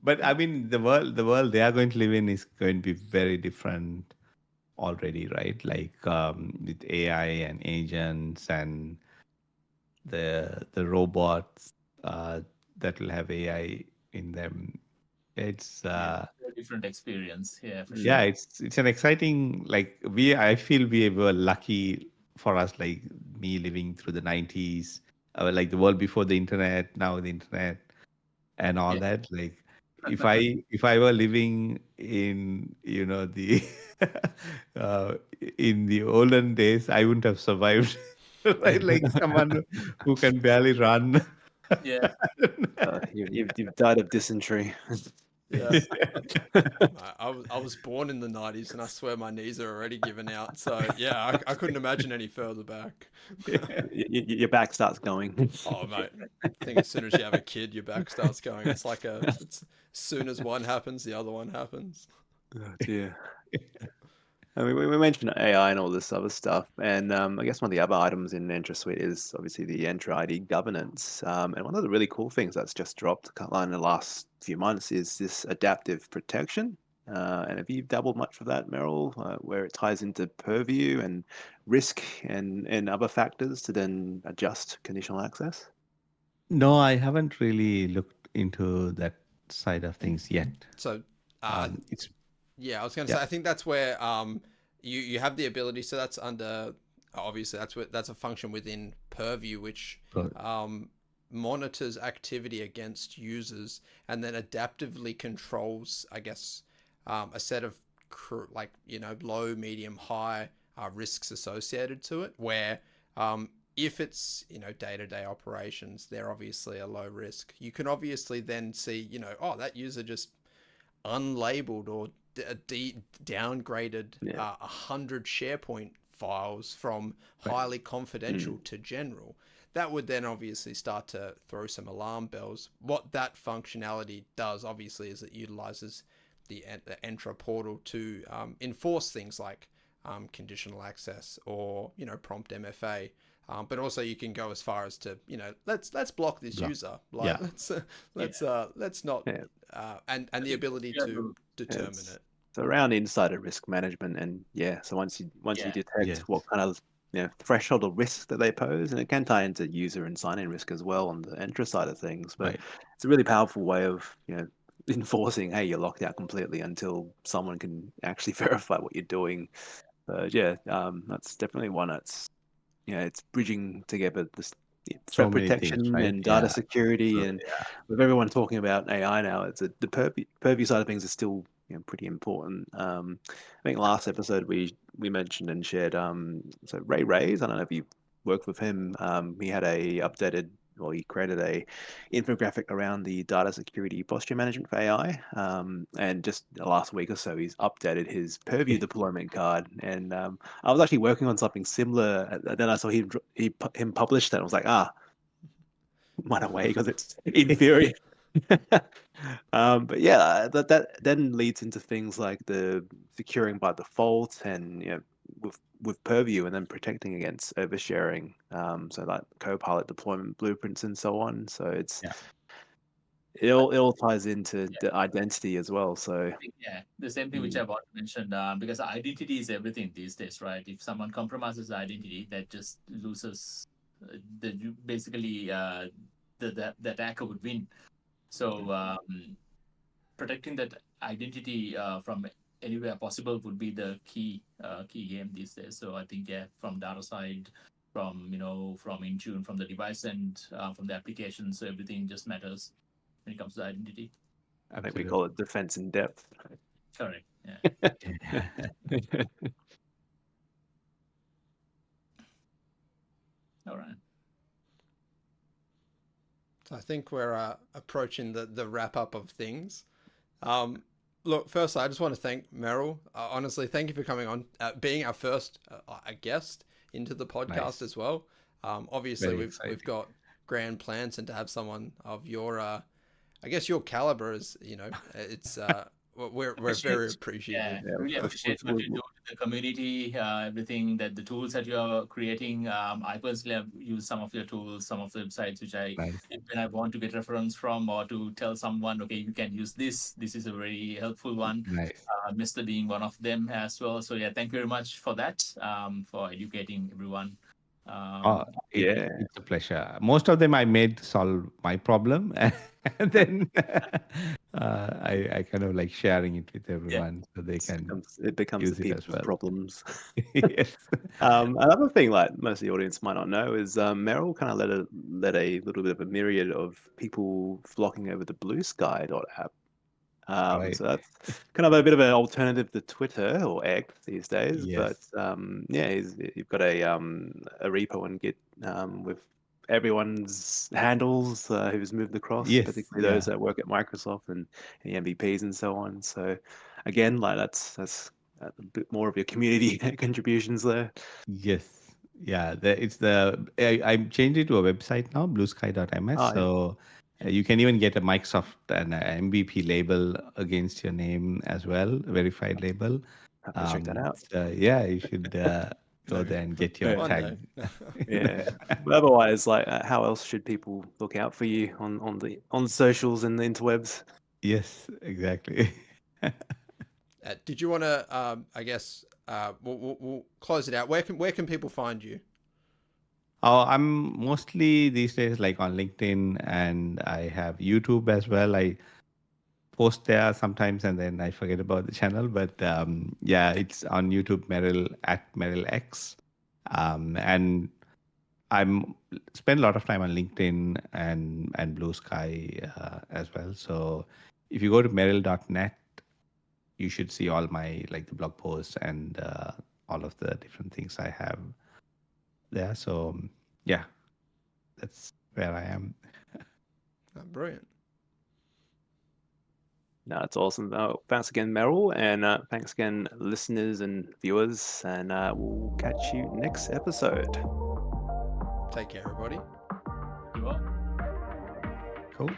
But I mean, the world they are going to live in is going to be very different already, right? Like with AI and agents and the robots that will have AI in them. It's a different experience. Yeah, for sure. yeah, it's an exciting, like I feel we were lucky for us, like me living through the 90s, like the world before the internet, now the internet and all that. Like if I were living in the in the olden days, I wouldn't have survived. Right, like someone who can barely run. Yeah. You've died of dysentery. Yeah. I was born in the 90s, and I swear my knees are already given out. So yeah, I couldn't imagine any further back. Your back starts going. Oh mate, I think as soon as you have a kid, your back starts going. It's like as soon as one happens, the other one happens. Oh dear. I mean, we mentioned AI and all this other stuff, and I guess one of the other items in Entra Suite is obviously the Entra ID governance. And one of the really cool things that's just dropped in the last few months is this adaptive protection. And have you dabbled much with that, Merill, where it ties into purview and risk and other factors to then adjust conditional access? No, I haven't really looked into that side of things yet. So It's yeah, I was going to yeah, say I think that's where you have the ability. So that's under obviously that's a function within Purview which monitors activity against users and then adaptively controls, I guess, a set of like low, medium, high risks associated to it. Where if it's day-to-day operations, they're obviously a low risk. You can obviously then see oh, that user just unlabeled or downgraded 100 SharePoint files from highly confidential to general. That would then obviously start to throw some alarm bells. What that functionality does, obviously, is it utilizes the Entra portal to enforce things like conditional access or prompt MFA. But also you can go as far as to let's block this user. Like let's not and the ability to determine it. So around insider risk management, and so once you detect what kind of threshold of risk that they pose, and it can tie into user and sign-in risk as well on the Entra side of things. But it's a really powerful way of enforcing, hey, you're locked out completely until someone can actually verify what you're doing. That's definitely one that's it's bridging together this so threat many things, protection right? and data security, and with everyone talking about AI now, it's the purview side of things is still pretty important. I think last episode we mentioned and shared so Ray Rays. I don't know if you worked with him. He had he created a infographic around the data security posture management for AI. And just last week or so, he's updated his purview deployment card. And I was actually working on something similar. Then I saw him publish that. I was like, went away because it's inferior. But yeah, that then leads into things like the securing by default and with purview and then protecting against oversharing. So like Copilot deployment blueprints and so on. So it all ties into the identity as well. So the same thing which I want to mention, because identity is everything these days, right? If someone compromises the identity, that just loses basically the attacker would win. So protecting that identity from anywhere possible would be the key game these days. So I think from data side, from from Intune, from the device end, from the application, so everything just matters when it comes to identity. I think we call it defense in depth. Correct. Yeah. All right. So I think we're approaching the wrap up of things. Look, first, I just want to thank Merill. Honestly, thank you for coming on, being our first guest into the podcast as well. Obviously, we've got grand plans, and to have someone of your, I guess your caliber is, it's we're very appreciative. Yeah, really appreciate what you do to the community, everything that the tools that you are creating. I personally have used some of your tools, some of the websites which when I want to get reference from or to tell someone, okay, you can use this. This is a very helpful one. Mr. being one of them as well. So yeah, thank you very much for that, for educating everyone. It's a pleasure. Most of them I made solve my problem, and then I kind of like sharing it with everyone so they can it becomes use the it as people's well. problems. Yes. Another thing, like most of the audience might not know, is Merill kind of led a little bit of a myriad of people flocking over to Bluesky.app. So that's kind of a bit of an alternative to Twitter or X these days. Yes. But you've got a repo and Git with everyone's handles who's moved across, Yes, particularly those yeah, that work at Microsoft and the MVPs and so on. So again, like that's a bit more of your community contributions there. yes, yeah. I changed it to a website now, bluesky.ms. Oh, yeah. So you can even get a Microsoft and a MVP label against your name as well, verified label. Have to check that out. So yeah, you should go there and get your Yeah. One day. tag. Yeah. But otherwise, like, how else should people look out for you on socials and the interwebs? Yes, exactly. Did you want to? I guess we'll close it out. Where can people find you? Oh, I'm mostly these days like on LinkedIn, and I have YouTube as well. I post there sometimes and then I forget about the channel. But yeah, it's on YouTube, Merill at Merill X. And I'm spend a lot of time on LinkedIn and Blue Sky as well. So if you go to Merill.net, you should see all my like the blog posts and all of the different things I have there. So yeah, that's where I am. Brilliant. No, it's awesome. Thanks again, Meryl, and thanks again, listeners and viewers. And we'll catch you next episode. Take care, everybody. You are. Cool.